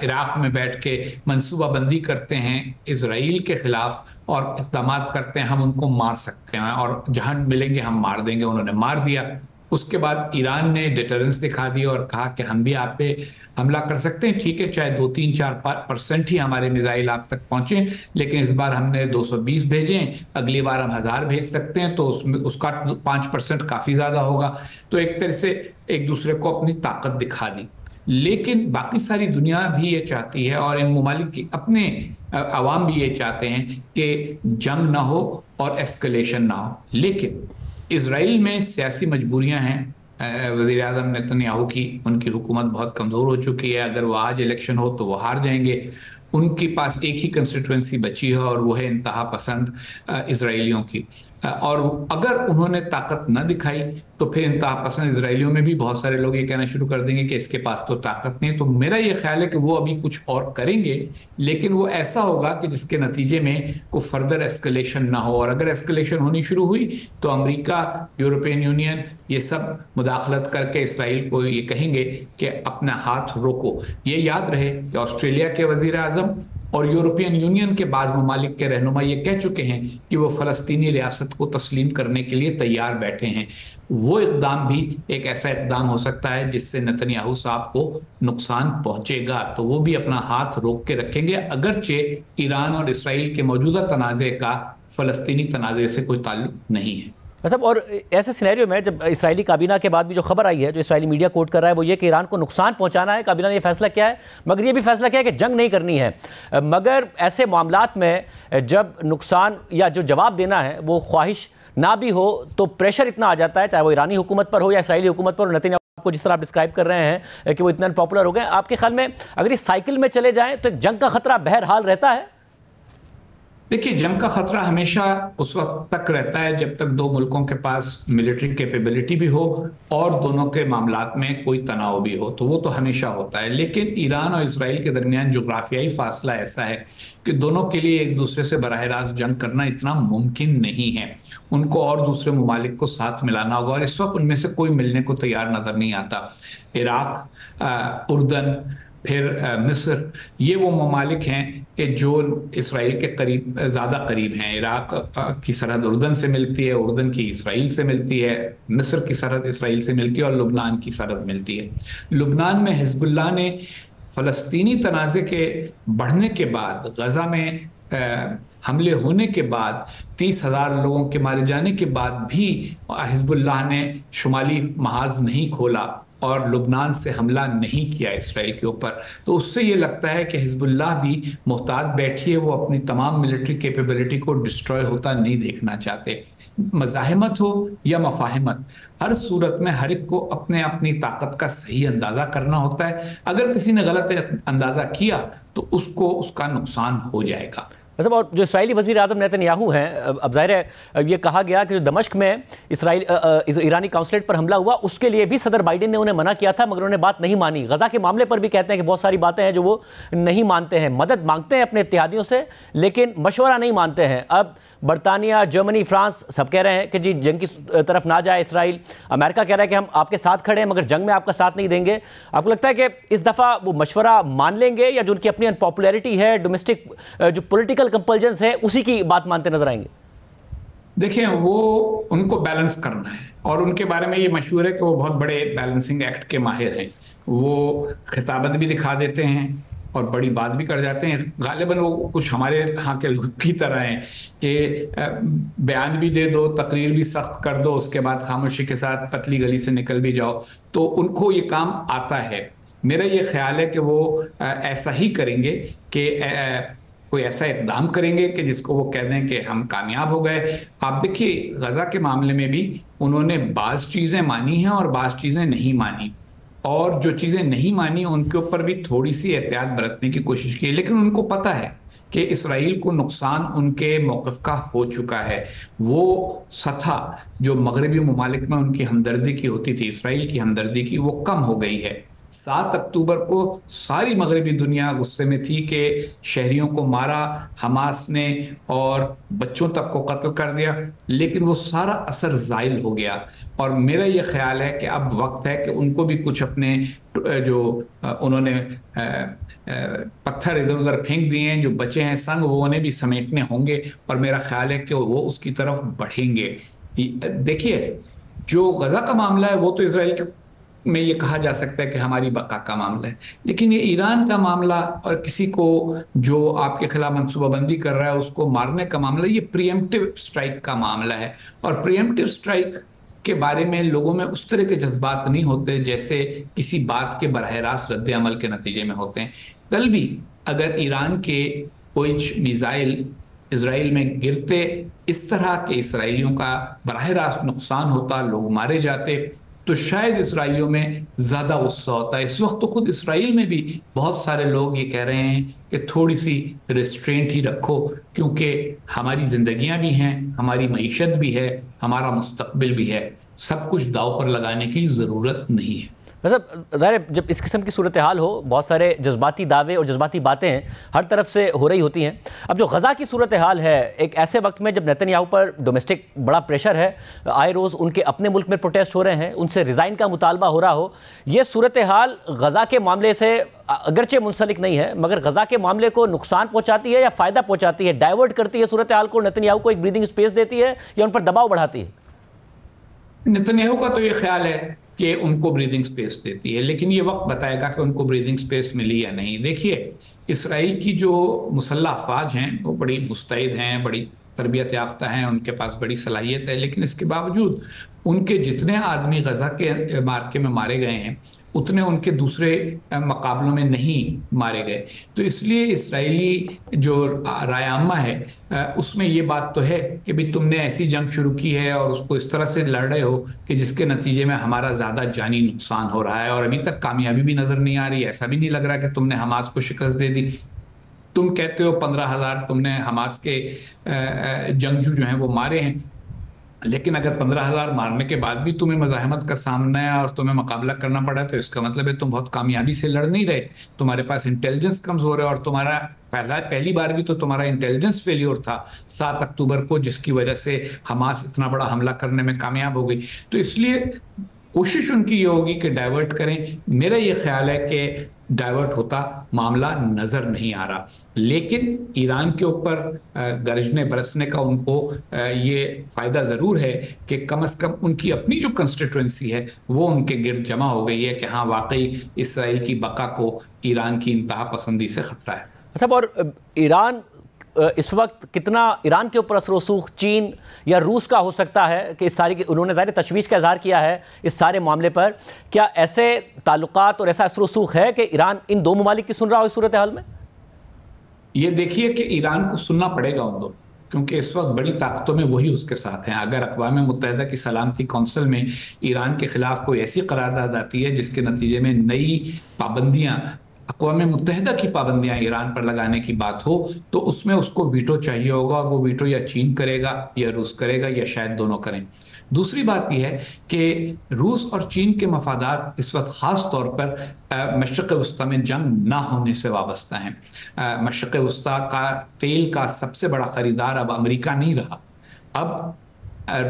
इराक में बैठ के मनसूबाबंदी करते हैं इसराइल के ख़िलाफ़ और इक़दाम करते हैं, हम उनको मार सकते हैं और जहाँ मिलेंगे हम मार देंगे। उन्होंने मार दिया। उसके बाद ईरान ने डिटरेंस दिखा दी और कहा कि हम भी आप पे हमला कर सकते हैं, ठीक है, चाहे 2-3-4% ही हमारे मिसाइल आप तक पहुंचे, लेकिन इस बार हमने 220 भेजें, अगली बार हम 1000 भेज सकते हैं, तो उसमें उसका 5% काफ़ी ज़्यादा होगा। तो एक तरह से एक दूसरे को अपनी ताकत दिखा दी। लेकिन बाकी सारी दुनिया भी ये चाहती है और इन ममालिक की अपने अवाम भी ये चाहते हैं कि जंग ना हो और एस्केलेशन ना हो। लेकिन इजराइल में सियासी मजबूरियां हैं। वज़ीर आज़म नेतन्याहू की, उनकी हुकूमत बहुत कमज़ोर हो चुकी है। अगर वो आज इलेक्शन हो तो वो हार जाएंगे। उनके पास एक ही कंस्टिट्यूंसी बची है और वो है इंतहा पसंद इजराइलियों की। और अगर उन्होंने ताकत न दिखाई तो फिर इंतहा पसंद इजराइलियों में भी बहुत सारे लोग ये कहना शुरू कर देंगे कि इसके पास तो ताकत नहीं। तो मेरा ये ख्याल है कि वो अभी कुछ और करेंगे, लेकिन वो ऐसा होगा कि जिसके नतीजे में कोई फर्दर एस्केलेशन ना हो। और अगर एस्केलेशन होनी शुरू हुई तो अमेरिका, यूरोपियन यूनियन, ये सब मुदाखलत करके इसराइल को ये कहेंगे कि अपना हाथ रोको। ये याद रहे कि ऑस्ट्रेलिया के वज़ीर आज़म और यूरोपियन यूनियन के बाज़ ममालिक के रहनुमा ये कह चुके हैं कि वो फ़लस्तीनी रियासत को तस्लीम करने के लिए तैयार बैठे हैं। वो इक़दाम भी एक ऐसा इक़दाम हो सकता है जिससे नेतन्याहू साहब को नुकसान पहुंचेगा, तो वो भी अपना हाथ रोक के रखेंगे, अगरचे ईरान और इसराइल के मौजूदा तनाज़े का फ़लस्तीनी तनाज़े से कोई ताल्लुक नहीं है। मतलब और ऐसे सिनेरियो में जब इसराइली काबीना के बाद भी जो खबर आई है, जो इसराइली मीडिया कोट कर रहा है, वो ये कि ईरान को नुकसान पहुंचाना है, काबीना ने ये फैसला किया है, मगर ये भी फैसला किया है कि जंग नहीं करनी है। मगर ऐसे मामलात में जब नुकसान या जो जवाब देना है वो ख्वाहिश ना भी हो तो प्रेशर इतना आ जाता है, चाहे वो ईरानी हुकूमत पर हो या इसराइली हुकूमत पर। नेतन्याहू को जिस तरह आप डिस्क्राइब कर रहे हैं कि वो इतना पॉपुलर हो गए, आपके ख्याल में अगर इस साइकिल में चले जाएं तो एक जंग का खतरा बहरहाल रहता है? देखिए, जंग का खतरा हमेशा उस वक्त तक रहता है जब तक दो मुल्कों के पास मिलिट्री कैपेबिलिटी भी हो और दोनों के मामलात में कोई तनाव भी हो, तो वो तो हमेशा होता है। लेकिन ईरान और इसराइल के दरमियान जोग्राफियाई फासला ऐसा है कि दोनों के लिए एक दूसरे से बराह रास्त जंग करना इतना मुमकिन नहीं है। उनको और दूसरे ममालिक को साथ मिलाना होगा, और इस वक्त उनमें से कोई मिलने को तैयार नजर नहीं आता। इराक, उर्दन, फिर मिस्र, ये वो ममालिक हैं कि जो इसराइल के करीब, ज़्यादा करीब हैं। इराक की सरहद उर्दन से मिलती है, उर्दन की इसराइल से मिलती है, मिस्र की सरहद इसराइल से मिलती है और लुबनान की सरहद मिलती है। लुबनान में हिजबुल्लाह ने फ़लस्तीनी तनाज़े के बढ़ने के बाद, गज़ा में हमले होने के बाद, 30,000 लोगों के मारे जाने के बाद भी हिजबुल्लाह ने शुमाली महाज नहीं खोला और लुबनान से हमला नहीं किया इसराइल के ऊपर। तो उससे ये लगता है कि हिजबुल्लाह भी मोहतात बैठी है, वो अपनी तमाम मिलिट्री कैपेबिलिटी को डिस्ट्रॉय होता नहीं देखना चाहते। मज़ाहिमत हो या मफाहिमत, हर सूरत में हर एक को अपने अपनी ताकत का सही अंदाज़ा करना होता है। अगर किसी ने गलत अंदाज़ा किया तो उसको उसका नुकसान हो जाएगा। मतलब और जो इसराइली वज़ीर आज़म नेतन्याहू हैं, अब ज़ाहिर है ये कहा गया कि जो दमिश्क में ईरानी काउंसलेट पर हमला हुआ उसके लिए भी सदर बाइडेन ने उन्हें मना किया था, मगर उन्होंने बात नहीं मानी। गज़ा के मामले पर भी कहते हैं कि बहुत सारी बातें हैं जो वो नहीं मानते हैं। मदद मांगते हैं अपने इत्तेहादियों से लेकिन मशवरा नहीं मानते हैं। अब बरतानिया, जर्मनी, फ्रांस सब कह रहे हैं कि जी जंग की तरफ ना जाए इसराइल। अमेरिका कह रहा है कि हम आपके साथ खड़े हैं मगर जंग में आपका साथ नहीं देंगे। आपको लगता है कि इस दफ़ा वो मशवरा मान लेंगे या जो उनकी अपनी अनपॉपुलैरिटी है, डोमेस्टिक जो पॉलिटिकल कंपल्जन्स है, उसी की बात मानते नजर आएंगे? देखिए, वो उनको बैलेंस करना है और उनके बारे में ये मशहूर है कि वो बहुत बड़े बैलेंसिंग एक्ट के माहिर हैं। वो खिताबत भी दिखा देते हैं और बड़ी बात भी कर जाते हैं। गालिबन वो कुछ हमारे यहाँ के लोग की तरह हैं कि बयान भी दे दो, तकरीर भी सख्त कर दो, उसके बाद खामोशी के साथ पतली गली से निकल भी जाओ, तो उनको ये काम आता है। मेरा ये ख्याल है कि वो ऐसा ही करेंगे कि कोई ऐसा इकदाम करेंगे कि जिसको वो कह दें कि हम कामयाब हो गए। आप देखिए, गज़ा के मामले में भी उन्होंने बाज़ चीज़ें मानी हैं और बाज़ चीज़ें नहीं मानी, और जो चीज़ें नहीं मानी उनके ऊपर भी थोड़ी सी एहतियात बरतने की कोशिश की। लेकिन उनको पता है कि इसराइल को नुकसान उनके मौक़िफ़ का हो चुका है। वो सतह जो मगरबी ममालिक में उनकी हमदर्दी की होती थी, इसराइल की हमदर्दी की, वो कम हो गई है। 7 अक्टूबर को सारी मगरबी दुनिया गुस्से में थी कि शहरियों को मारा हमास ने और बच्चों तक को कत्ल कर दिया, लेकिन वो सारा असर ज़ाइल हो गया। और मेरा ये ख्याल है कि अब वक्त है कि उनको भी कुछ अपने जो उन्होंने पत्थर इधर उधर फेंक दिए हैं, जो बचे हैं संग, वो उन्हें भी समेटने होंगे और मेरा ख्याल है कि वो उसकी तरफ बढ़ेंगे। देखिए, जो गज़ा का मामला है वो तो इसराइल में ये कहा जा सकता है कि हमारी बका का मामला है, लेकिन ये ईरान का मामला और किसी को जो आपके खिलाफ मनसूबाबंदी कर रहा है उसको मारने का मामला, ये प्रीएम्प्टिव स्ट्राइक का मामला है। और प्रीएम्प्टिव स्ट्राइक के बारे में लोगों में उस तरह के जज्बात नहीं होते जैसे किसी बात के बराह रास्त रद्द अमल के नतीजे में होते हैं। कल भी अगर ईरान के कोई मिसाइल इसराइल में गिरते, इस तरह के इसराइलियों का बराह रास्त नुकसान होता, लोग मारे जाते, तो शायद इसराइलियों में ज़्यादा गुस्सा होता है। इस वक्त तो खुद इसराइल में भी बहुत सारे लोग ये कह रहे हैं कि थोड़ी सी रिस्ट्रेंट ही रखो, क्योंकि हमारी ज़िंदगियां भी हैं, हमारी मईशत भी है, हमारा मुस्तकबिल भी है, सब कुछ दाव पर लगाने की ज़रूरत नहीं है। मतलब ज़ाहिर जब इस किस्म की सूरत हाल हो, बहुत सारे जज्बाती दावे और जज्बाती बातें हर तरफ से हो रही होती हैं। अब जो गज़ा की सूरत हाल है, एक ऐसे वक्त में जब नेतन्याहू पर डोमेस्टिक बड़ा प्रेशर है, आए रोज़ उनके अपने मुल्क में प्रोटेस्ट हो रहे हैं, उनसे रिज़ाइन का मुतालबा हो रहा हो, ये सूरत हाल गज़ा के मामले से अगरचे मुंसलिक नहीं है, मगर गज़ा के मामले को नुकसान पहुँचाती है या फ़ायदा पहुँचाती है, डाइवर्ट करती है सूरत हाल को, नेतन्याहू को एक ब्रीदिंग स्पेस देती है या उन पर दबाव बढ़ाती है? नेतन्याहू का तो ये ख्याल है कि उनको ब्रीदिंग स्पेस देती है, लेकिन ये वक्त बताएगा कि उनको ब्रीदिंग स्पेस मिली या नहीं। देखिए, इसराइल की जो मुसल्लह अफवाज हैं वो बड़ी मुस्तैद हैं, बड़ी तरबियत याफ्ता हैं, उनके पास बड़ी सलाहियत है, लेकिन इसके बावजूद उनके जितने आदमी गजा के मार्के में मारे गए हैं उतने उनके दूसरे मुकाबलों में नहीं मारे गए। तो इसलिए इसराइली जो राय आम्मा है उसमें ये बात तो है कि भाई तुमने ऐसी जंग शुरू की है और उसको इस तरह से लड़ रहे हो कि जिसके नतीजे में हमारा ज़्यादा जानी नुकसान हो रहा है और अभी तक कामयाबी भी नज़र नहीं आ रही। ऐसा भी नहीं लग रहा कि तुमने हमास को शिकस्त दे दी। तुम कहते हो 15,000 तुमने हमास के जंगजू जो हैं वो मारे हैं, लेकिन अगर 15,000 मारने के बाद भी तुम्हें मज़ाहमत का सामना है और तुम्हें मुकाबला करना पड़ा, तो इसका मतलब है तुम बहुत कामयाबी से लड़ नहीं रहे। तुम्हारे पास इंटेलिजेंस कमज़ोर है और तुम्हारा पहली बार भी तो तुम्हारा इंटेलिजेंस फेलियर था 7 अक्टूबर को, जिसकी वजह से हमास इतना बड़ा हमला करने में कामयाब हो गई। तो इसलिए कोशिश उनकी ये होगी कि डाइवर्ट करें। मेरा ये ख्याल है कि डाइवर्ट होता मामला नज़र नहीं आ रहा, लेकिन ईरान के ऊपर गरजने बरसने का उनको ये फ़ायदा ज़रूर है कि कम से कम उनकी अपनी जो कंस्टिट्यूंसी है वो उनके गिर्द जमा हो गई है कि हाँ, वाकई इसराइल की बका को ईरान की इंतहा पसंदी से ख़तरा है। अच्छा, और ईरान इस वक्त कितना ईरान के ऊपर असर रसूख चीन या रूस का हो सकता है कि इस सारी उन्होंने ज़ाहिर तशवीश का इजहार किया है इस सारे मामले पर, क्या ऐसे ताल्लुकात और ऐसा असर रसूख है कि ईरान इन दो ममालिक की सुन रहा हो इस सूरत हाल में? ये देखिए कि ईरान को सुनना पड़ेगा उन दो, क्योंकि इस वक्त बड़ी ताकतों में वही उसके साथ हैं। अगर अक़वाम मुत्तहिदा की सलामती कौंसिल में ईरान के खिलाफ कोई ऐसी करारदाद आती है जिसके नतीजे में नई पाबंदियाँ, अक़वाम मुत्तहिदा की पाबंदियां ईरान पर लगाने की बात हो, तो उसमें उसको वीटो चाहिए होगा। वो वीटो या चीन करेगा या रूस करेगा या शायद दोनों करें। दूसरी बात यह है कि रूस और चीन के मफादात इस वक्त ख़ास तौर पर मशरिक़ वस्ता में जंग ना होने से वाबस्ता हैं। मशरिक़ वस्ता का तेल का सबसे बड़ा ख़रीदार अब अमेरिका नहीं रहा, अब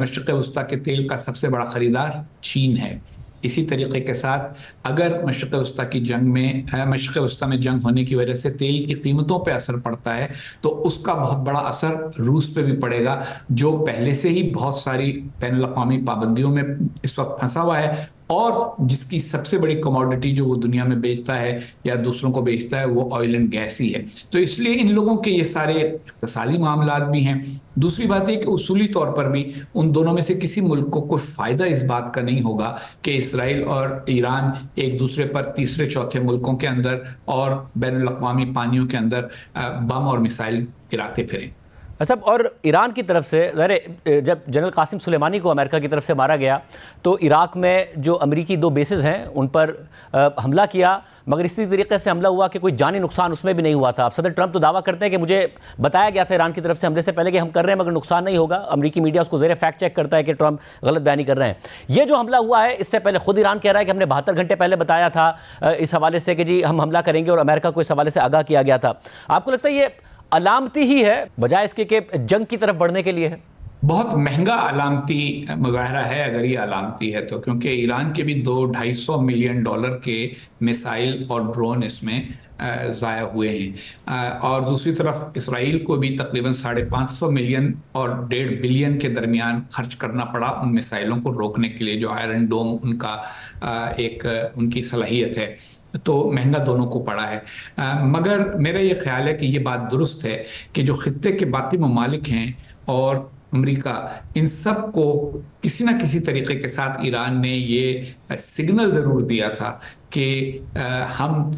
मशरिक़ वस्ता के तेल का सबसे बड़ा ख़रीदार चीन है। इसी तरीके के साथ अगर मशरिक़ वस्ता की जंग में मशरिक़ वस्ता में जंग होने की वजह से तेल की कीमतों पे असर पड़ता है, तो उसका बहुत बड़ा असर रूस पे भी पड़ेगा, जो पहले से ही बहुत सारी बैनुल-अक़वामी पाबंदियों में इस वक्त फंसा हुआ है और जिसकी सबसे बड़ी कमोडिटी जो वो दुनिया में बेचता है या दूसरों को बेचता है वो ऑयल एंड गैस ही है। तो इसलिए इन लोगों के ये सारे इक़्तिसादी मामलात भी हैं। दूसरी बात है कि उसूली तौर पर भी उन दोनों में से किसी मुल्क को कोई फ़ायदा इस बात का नहीं होगा कि इसराइल और ईरान एक दूसरे पर तीसरे चौथे मुल्कों के अंदर और बैनुल-अक़वामी पानियों के अंदर बम और मिसाइल गिराते फिरें। अच्छा, और ईरान की तरफ से जब जनरल कासिम सुलेमानी को अमेरिका की तरफ से मारा गया तो इराक़ में जो अमरीकी 2 बेसेस हैं उन पर हमला किया, मगर इसी तरीके से हमला हुआ कि कोई जानी नुकसान उसमें भी नहीं हुआ था। अब सदर ट्रंप तो दावा करते हैं कि मुझे बताया गया था ईरान की तरफ से हमले से पहले कि हम कर रहे हैं मगर नुकसान नहीं होगा। अमरीकी मीडिया उसको ज़ेरे फैक्ट चेक करता है कि ट्रंप गलत बयानी कर रहे हैं। ये जो हमला हुआ है, इससे पहले खुद ईरान कह रहा है कि हमने 72 घंटे पहले बताया था इस हवाले से कि जी हम हमला करेंगे, और अमेरिका को इस हवाले से आगाह किया गया था। आपको लगता है ये अलामती ही है बजाय इसके कि जंग की तरफ बढ़ने के लिए है? बहुत महंगा अलामती मुजाहरा है अगर ये अलामती है तो, क्योंकि ईरान के भी $200-250 मिलियन के मिसाइल और ड्रोन इसमें ज़ाया हुए हैं, और दूसरी तरफ इसराइल को भी तकरीबन 550 मिलियन और 1.5 बिलियन के दरमियान खर्च करना पड़ा उन मिसाइलों को रोकने के लिए, जो आयरन डोम उनका एक उनकी सलाहियत है। तो महंगा दोनों को पड़ा है। मगर मेरा ये ख्याल है कि ये बात दुरुस्त है कि जो खित्ते के बाकी ममालिक हैं और अमेरिका, इन सब को किसी न किसी तरीके के साथ ईरान ने ये सिग्नल ज़रूर दिया था कि हम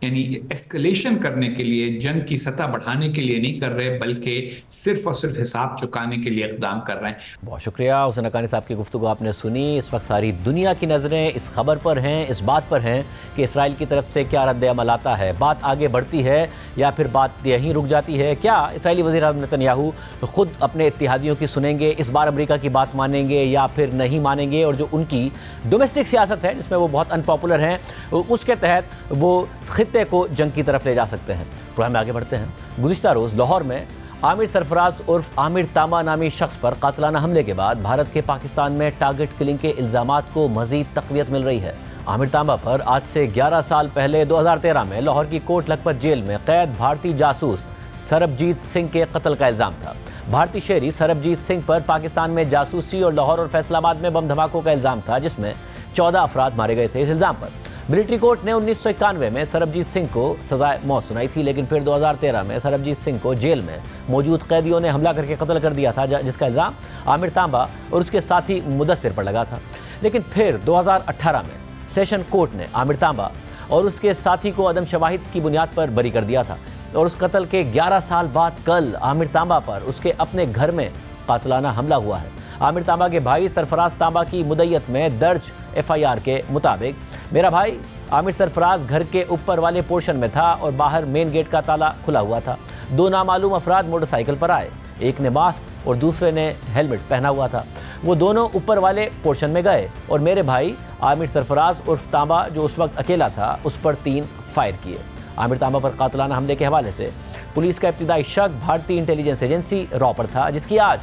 यानी एस्केलेशन करने के लिए, जंग की सतह बढ़ाने के लिए नहीं कर रहे, बल्कि सिर्फ और सिर्फ हिसाब चुकाने के लिए इक़दाम कर रहे हैं। बहुत शुक्रिया हुसैन हक्कानी साहब की गुफ्तगू आपने सुनी। इस वक्त सारी दुनिया की नज़रें इस खबर पर हैं, इस बात पर हैं कि इसराइल की तरफ से क्या रद्द अमल आता है। बात आगे बढ़ती है या फिर बात यहीं रुक जाती है? क्या इसराइली वज़ीर आज़म नेतन्याहू खुद अपने इत्तेहादियों की सुनेंगे, इस बार अमेरिका की बात मानेंगे या फिर नहीं मानेंगे? और जो उनकी डोमेस्टिक सियासत है जिसमें वो बहुत अनपॉपुलर हैं, उसके तहत वो खित्ते को जंग की तरफ ले जा सकते हैं। प्रोग्राम में आगे बढ़ते हैं। गुज़िश्ता रोज़ लाहौर में आमिर सरफराज उर्फ आमिर तांबा नामी शख्स पर कातलाना हमले के बाद भारत के पाकिस्तान में टारगेट किलिंग के इल्ज़ामात को मज़ीद तक़वियत मिल रही है। आमिर तांबा पर आज से 11 साल पहले 2013 में लाहौर की कोट लखपत जेल में कैद भारतीय जासूस सरबजीत सिंह के कत्ल का इल्ज़ाम था। भारतीय शहरी सरबजीत सिंह पर पाकिस्तान में जासूसी और लाहौर और फैसलाबाद में बम धमाकों का इल्ज़ाम था, जिसमें 14 अफराद मारे गए थे। इस इल्ज़ाम पर मिलिट्री कोर्ट ने 1991 में सरबजीत सिंह को सजाए मौत सुनाई थी, लेकिन फिर 2013 में सरबजीत सिंह को जेल में मौजूद कैदियों ने हमला करके कत्ल कर दिया था, जिसका इल्ज़ाम आमिर तांबा और उसके साथी मुदस्सिर पर लगा था। लेकिन फिर 2018 में सेशन कोर्ट ने आमिर तांबा और उसके साथी को अदम शवाहिद की बुनियाद पर बरी कर दिया था। और उस कत्ल के 11 साल बाद कल आमिर तांबा पर उसके अपने घर में कातलाना हमला हुआ है। आमिर तांबा के भाई सरफराज तांबा की मुद्दत में दर्ज FIR के मुताबिक मेरा भाई आमिर सरफराज घर के ऊपर वाले पोर्शन में था और बाहर मेन गेट का ताला खुला हुआ था। 2 नामालूम अफराद मोटरसाइकिल पर आए, एक ने मास्क और दूसरे ने हेलमेट पहना हुआ था। वो दोनों ऊपर वाले पोर्शन में गए और मेरे भाई आमिर सरफराज उर्फ तांबा, जो उस वक्त अकेला था, उस पर 3 फायर किए। आमिर तांबा पर कातलाना हमले के हवाले से पुलिस का इब्तिदाई शक भारतीय इंटेलिजेंस एजेंसी रॉ पर था, जिसकी आज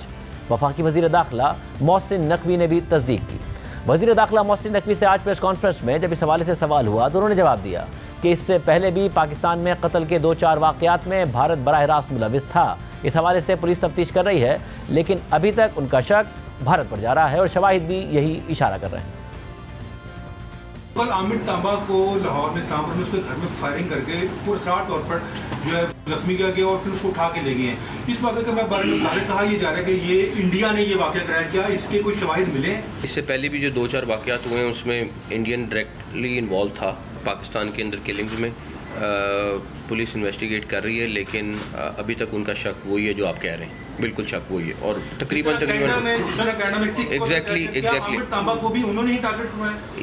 वफाकी वज़ीर दाखिला मोहसिन नकवी ने भी तस्दीक की। वज़ीर दाखिला मोहसिन नकवी से आज प्रेस कॉन्फ्रेंस में जब इस हवाले से सवाल हुआ तो उन्होंने जवाब दिया कि इससे पहले भी पाकिस्तान में कत्ल के 2-4 वाक़यात में भारत बराह रास्त मुलविस था। इस हवाले से पुलिस तफ्तीश कर रही है, लेकिन अभी तक उनका शक भारत पर जा रहा है और शवाहिद भी यही इशारा कर रहे हैं। कल आमिर तांबा को लाहौर में इस्लामपुर में उसके घर में फायरिंग करके पुरस्कार तौर पर जो है जख्मी किया गया और फिर उसको उठा के ले गए हैं। इस वाक़े के बारे में कहा यह जा रहा है कि ये इंडिया ने ये वाक़या कराया, क्या इसके कोई शवाहिद मिले? इससे पहले भी जो 2-4 वाक़यात हुए हैं उसमें इंडियन डायरेक्टली इन्वॉल्व था पाकिस्तान के अंदर किलिंग्स में। पुलिस इन्वेस्टिगेट कर रही है, लेकिन अभी तक उनका शक वही है जो आप कह रहे हैं, बिल्कुल शक वही है। और तकरीबन एग्जैक्टली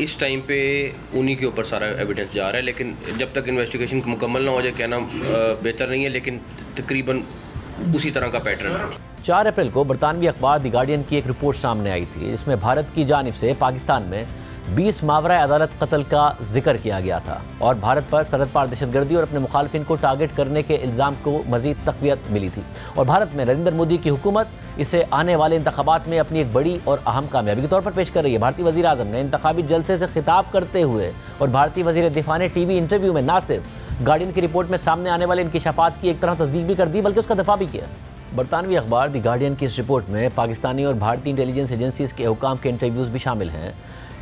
इस टाइम पे उन्हीं के ऊपर सारा एविडेंस जा रहा है, लेकिन जब तक इन्वेस्टिगेशन मुकम्मल ना हो जाए कहना बेहतर नहीं है, लेकिन तकरीबन उसी तरह का पैटर्न है। 4 अप्रैल को बरतानवी अखबार द गार्डियन की एक रिपोर्ट सामने आई थी, जिसमें भारत की जानिब से पाकिस्तान में 20 मावरा अदालत कत्ल का जिक्र किया गया था और भारत पर सरहद पार दहशतगर्दी और अपने मुखालिफिन को टारगेट करने के इल्ज़ाम को मज़ीद तक़वियत मिली थी। और भारत में नरेंद्र मोदी की हुकूमत इसे आने वाले इंतखाबात में अपनी एक बड़ी और अहम कामयाबी के तौर पर पेश कर रही है। भारतीय वज़ीर आज़म ने इंतखाबी जलसे से खिताब करते हुए और भारतीय वज़ीर दिफा ने TV इंटरव्यू में न सिर्फ गार्डियन की रिपोर्ट में सामने आने वाले इंकिशाफात की एक तरह तस्दीक भी कर दी, बल्कि उसका दफा भी किया। बरतानवी अखबार द गार्डियन की इस रिपोर्ट में पाकिस्तानी और भारतीय इंटेलिजेंस एजेंसीज के हुकाम के इंटरव्यूज़ भी शामिल हैं।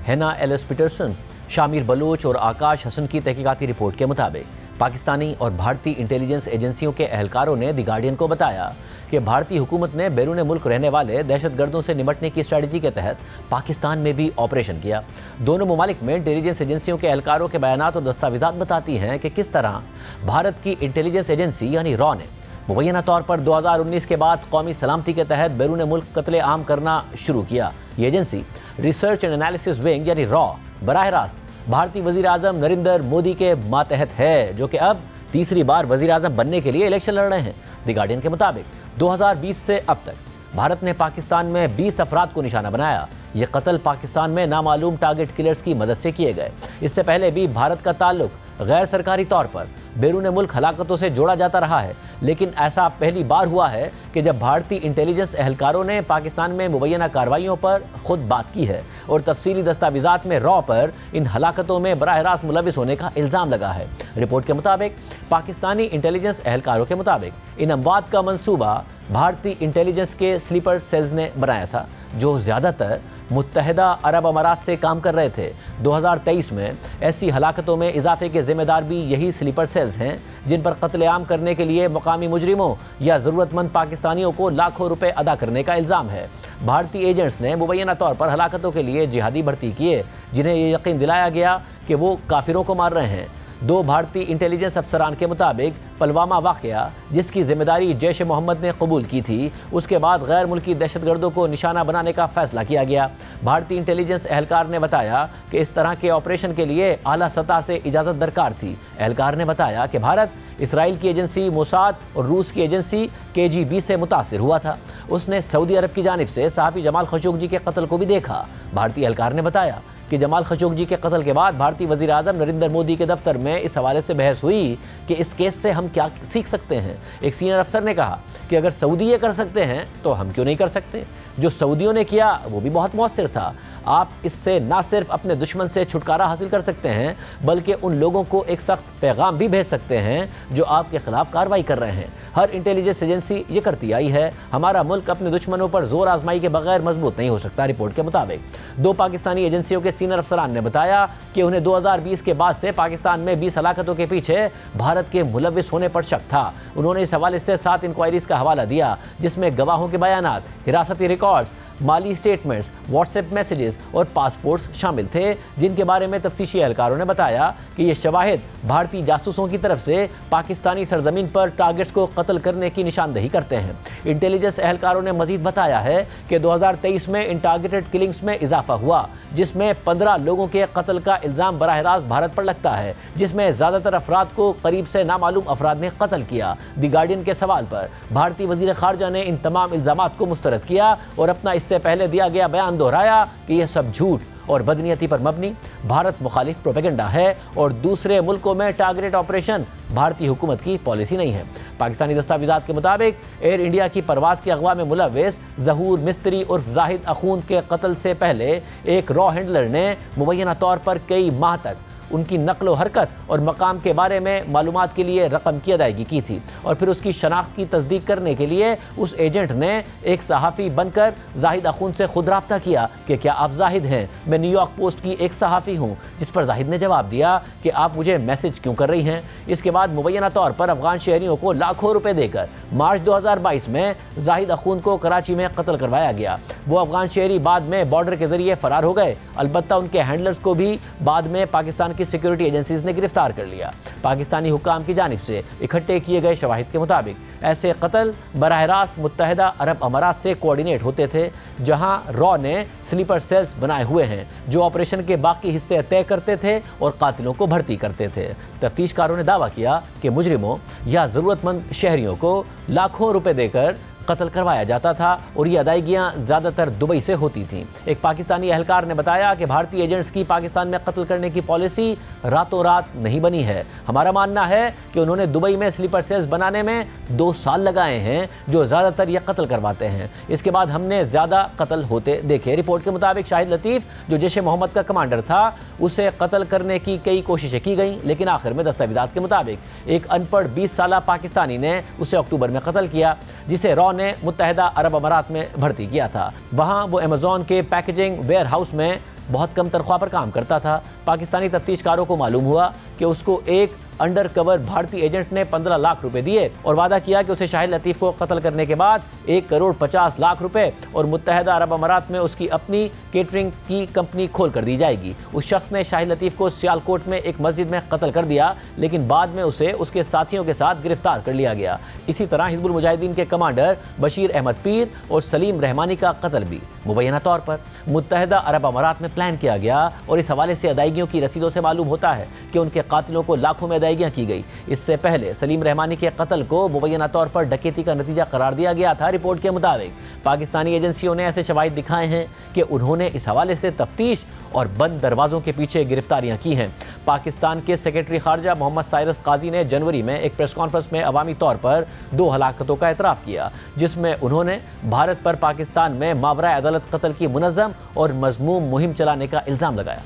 हैना एलिस पीटरसन, शामिर बलोच और आकाश हसन की तहकीकाती रिपोर्ट के मुताबिक पाकिस्तानी और भारतीय इंटेलिजेंस एजेंसियों के अहलकारों ने द गार्डियन को बताया कि भारतीय हुकूमत ने बैरून मुल्क रहने वाले दहशतगर्दों से निपटने की स्ट्रेटजी के तहत पाकिस्तान में भी ऑपरेशन किया। दोनों ममालिक में इंटेलिजेंस एजेंसियों के अहलकारों के बयानात और दस्तावेज़ात बताती हैं कि किस तरह भारत की इंटेलिजेंस एजेंसी यानी रॉ ने मुबैना तौर पर 2019 के बाद कौमी सलामती के तहत बैरून मुल्क कत्ले आम करना शुरू किया। ये agency research and analysis wing यानी रॉ बराह रास्त भारतीय वज़ीर आज़म नरेंद्र मोदी के मातहत है, जो कि अब तीसरी बार वज़ीर आज़म बनने के लिए इलेक्शन लड़ रहे हैं। द गार्डियन के मुताबिक 2020 से अब तक भारत ने पाकिस्तान में 20 अफराद को निशाना बनाया। ये कत्ल पाकिस्तान में नामालूम टारगेट किलर्स की मदद से किए गए। इससे पहले भी भारत का ताल्लुक गैर सरकारी तौर पर बैरून मुल्क हलाकतों से जोड़ा जाता रहा है, लेकिन ऐसा पहली बार हुआ है कि जब भारतीय इंटेलिजेंस अहलकारों ने पाकिस्तान में मुबैना कार्रवाइयों पर खुद बात की है और तफसीली दस्तावेज़ात में रॉ पर इन हलाकतों में बराह रास्त मुलविस होने का इल्ज़ाम लगा है। रिपोर्ट के मुताबिक पाकिस्तानी इंटेलिजेंस अहलकारों के मुताबिक इन अमवात का मंसूबा भारतीय इंटेलिजेंस के स्लीपर सेल्स ने बनाया था, जो ज़्यादातर मुत्तहिदा अरब अमारात से काम कर रहे थे। 2023 में ऐसी हलाकतों में इजाफे के जिम्मेदार भी यही स्लीपर सेल्स हैं, जिन पर कत्लेआम करने के लिए मुकामी मुजरिमों या ज़रूरतमंद पाकिस्तानियों को लाखों रुपए अदा करने का इल्ज़ाम है। भारतीय एजेंट्स ने मुबैना तौर पर हलाकतों के लिए जिहादी भर्ती किए, जिन्हें ये यकीन दिलाया गया कि वो काफिरों को मार रहे हैं। दो भारतीय इंटेलिजेंस अफसरान के मुताबिक पुलवामा वाक़या, जिसकी जिम्मेदारी जैश ए मोहम्मद ने कबूल की थी, उसके बाद गैर मुल्की दहशतगर्दों को निशाना बनाने का फैसला किया गया। भारतीय इंटेलिजेंस एहलकार ने बताया कि इस तरह के ऑपरेशन के लिए आला सतह से इजाज़त दरकार थी। एहलकार ने बताया कि भारत इसराइल की एजेंसी मोसाद और रूस की एजेंसी KGB से मुतासिर हुआ था। उसने सऊदी अरब की जानिब से सहाफ़ी जमाल खशोगी के कत्ल को भी देखा। भारतीय एहलकार ने बताया कि जमाल खशोगी के कत्ल के बाद भारतीय वज़ीर आज़म नरेंद्र मोदी के दफ्तर में इस हवाले से बहस हुई कि इस केस से हम क्या सीख सकते हैं। एक सीनियर अफसर ने कहा कि अगर सऊदी ये कर सकते हैं तो हम क्यों नहीं कर सकते। जो सऊदियों ने किया वो भी बहुत मौसर था। आप इससे ना सिर्फ अपने दुश्मन से छुटकारा हासिल कर सकते हैं, बल्कि उन लोगों को एक सख्त पैगाम भी भेज सकते हैं जो आपके खिलाफ कार्रवाई कर रहे हैं। हर इंटेलिजेंस एजेंसी ये करती आई है। हमारा मुल्क अपने दुश्मनों पर जोर आजमाई के बगैर मजबूत नहीं हो सकता। रिपोर्ट के मुताबिक दो पाकिस्तानी एजेंसियों के सीनियर अफसरान ने बताया कि उन्हें 2020 के बाद से पाकिस्तान में 20 हलाकतों के पीछे भारत के मुलविस होने पर शक था। उन्होंने इस हवाले से 7 इंक्वायरीज का हवाला दिया, जिसमें गवाहों के बयानात, हिरासती रिकॉर्ड्स, माली स्टेटमेंट्स, व्हाट्सएप मैसेजेस और पासपोर्ट्स शामिल थे, जिनके बारे में तफ्तीशी एहलकारों ने बताया कि ये शवाहिद भारतीय जासूसों की तरफ से पाकिस्तानी सरजमीन पर टारगेट्स को कत्ल करने की निशानदेही करते हैं। इंटेलिजेंस एहलकारों ने मजीद बताया है कि 2023 में इन टारगेटेड किलिंग्स में इजाफा हुआ, जिसमें 15 लोगों के कत्ल का इल्ज़ाम बराह रास्त भारत पर लगता है, जिसमें ज़्यादातर अफराद को करीब से नामालूम अफराद ने कत्ल किया। दी गार्डियन के सवाल पर भारतीय वज़ीर ख़ारजा ने इन तमाम इल्ज़ामात को मुस्तरद किया और अपना इससे पहले दिया गया बयान दोहराया कि यह सब झूठ और बदनीयती पर मबनी भारत मुखालिफ प्रोपेगेंडा है और दूसरे मुल्कों में टारगेटेड ऑपरेशन भारतीय हुकूमत की पॉलिसी नहीं है। पाकिस्तानी दस्तावेज़ात के मुताबिक एयर इंडिया की परवाज़ के अगवा में मुलव्विस ज़हूर मिस्त्री उर्फ जाहिद अखून के कत्ल से पहले एक रॉ हैंडलर ने मुबैना तौर पर कई माह तक उनकी नकलो हरकत और मकाम के बारे में मालूमात के लिए रकम की अदायगी की थी और फिर उसकी शनाख्त की तस्दीक करने के लिए उस एजेंट ने एक सहाफ़ी बनकर जाहिद अखून से खुद रब्ता किया कि क्या आप जाहिद हैं, मैं न्यूयॉर्क पोस्ट की एक सहाफ़ी हूँ। जिस पर जाहिद ने जवाब दिया कि आप मुझे मैसेज क्यों कर रही हैं। इसके बाद मुबैना तौर पर अफगान शहरियों को लाखों रुपए देकर मार्च 2022 में जाहिद अखून को कराची में कत्ल करवाया गया। वो अफगान शहरी बाद में बॉर्डर के जरिए फरार हो गए। अलबत्ता उनके हैंडलर्स को भी बाद में पाकिस्तान की सिक्योरिटी एजेंसीज ने गिरफ्तार कर लिया। पाकिस्तानी हुकाम की जानिब से इकट्ठे किए गए शवाहिद के मुताबिक ऐसे कत्ल बराह रास्त मुत्तहिदा अरब अमारात से कोऑर्डिनेट होते थे, जहां रॉ ने स्लीपर सेल्स बनाए हुए हैं जो ऑपरेशन के बाकी हिस्से तय करते थे और कातिलों को भर्ती करते थे। तफ्तीशकारों ने दावा किया कि मुजरिमों या ज़रूरतमंद शहरियों को लाखों रुपए देकर कत्ल करवाया जाता था और ये अदायगियाँ ज़्यादातर दुबई से होती थीं। एक पाकिस्तानी एहलकार ने बताया कि भारतीय एजेंट्स की पाकिस्तान में कत्ल करने की पॉलिसी रातों रात नहीं बनी है। हमारा मानना है कि उन्होंने दुबई में स्लीपर सेल्स बनाने में 2 साल लगाए हैं जो ज़्यादातर ये कत्ल करवाते हैं। इसके बाद हमने ज़्यादा कत्ल होते देखे। रिपोर्ट के मुताबिक शाहिद लतीफ़ जो जैश ए मोहम्मद का कमांडर था, उसे कत्ल करने की कई कोशिशें की गई, लेकिन आखिर में दस्तावेज़ात के मुताबिक एक अनपढ़ 20 साला पाकिस्तानी ने उसे अक्टूबर में कत्ल किया, जिसे रॉ ने मुत्तहिदा अरब अमारात में भर्ती किया था। वहाँ वो अमेज़ॉन के पैकेजिंग वेयर हाउस में बहुत कम तनख्वाह पर काम करता था। पाकिस्तानी तफ्तीशकारों को मालूम हुआ कि उसको एक अंडर कवर भारतीय एजेंट ने 15 लाख रुपए दिए और वादा किया कि उसे शाहिद लतीफ़ को कत्ल करने के बाद 1 करोड़ 50 लाख रुपए और मुत्तहिदा अरब अमारात में उसकी अपनी केटरिंग की कंपनी खोल कर दी जाएगी। उस शख्स ने शाहिद लतीफ़ को सियालकोट में एक मस्जिद में कत्ल कर दिया, लेकिन बाद में उसे उसके साथियों के साथ गिरफ्तार कर लिया गया। इसी तरह हिजबुल मुजाहिदीन के कमांडर बशीर अहमद पीर और सलीम रहमानी का कत्ल भी मुबैना तौर पर मुत्तहिदा अरब अमारात में प्लान किया गया और इस हवाले से अदायगियों की रसीदों से मालूम होता है कि उनके कातिलों को लाखों में अदायगियाँ की गई। इससे पहले सलीम रहमानी के कत्ल को मुबैना तौर पर डकैती का नतीजा करार दिया गया था। रिपोर्ट के मुताबिक पाकिस्तानी एजेंसियों ने ऐसे शवाहिद दिखाए हैं कि उन्होंने इस हवाले से तफ्तीश और बंद दरवाजों के पीछे गिरफ्तारियां की हैं। पाकिस्तान के सेक्रेटरी खारजा मोहम्मद साइरस काजी ने जनवरी में एक प्रेस कॉन्फ्रेंस में अवामी तौर पर 2 हलाकतों का एतराफ़ किया, जिसमें उन्होंने भारत पर पाकिस्तान में मावरा अदालत कत्ल की मुनज़्ज़म और मज़मूम मुहिम चलाने का इल्ज़ाम लगाया।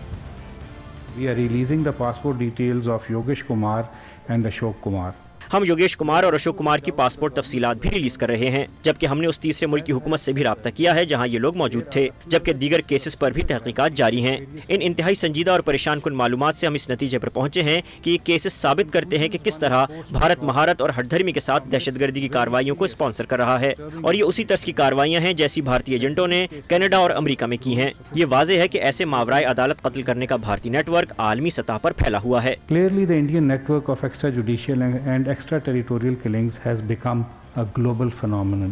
We are releasing the passport details of Yogesh Kumar and Ashok Kumar. हम योगेश कुमार और अशोक कुमार की पासपोर्ट तफसीलात भी रिलीज कर रहे हैं, जबकि हमने उस तीसरे मुल्क की हुकूमत से भी राब्ता किया है जहाँ ये लोग मौजूद थे, जबकि दीगर केसेस पर भी तहकीकात जारी हैं। इन इंतहाई संजीदा और परेशान कुन मालूमात से हम इस नतीजे पर पहुंचे हैं कि ये केसेस साबित करते हैं कि किस तरह भारत महारत और हठधर्मी के साथ दहशतगर्दी की कार्रवाइयों को स्पॉन्सर कर रहा है, और ये उसी तरह की कार्रवाइयाँ हैं जैसी भारतीय एजेंटों ने कनाडा और अमेरिका में की हैं। ये वाज़ेह है कि ऐसे मावराए अदालत कत्ल करने का भारतीय नेटवर्क आलमी सतह पर फैला हुआ है। Clearly, the Indian network of extrajudicial and extraterritorial killings has become a global phenomenon.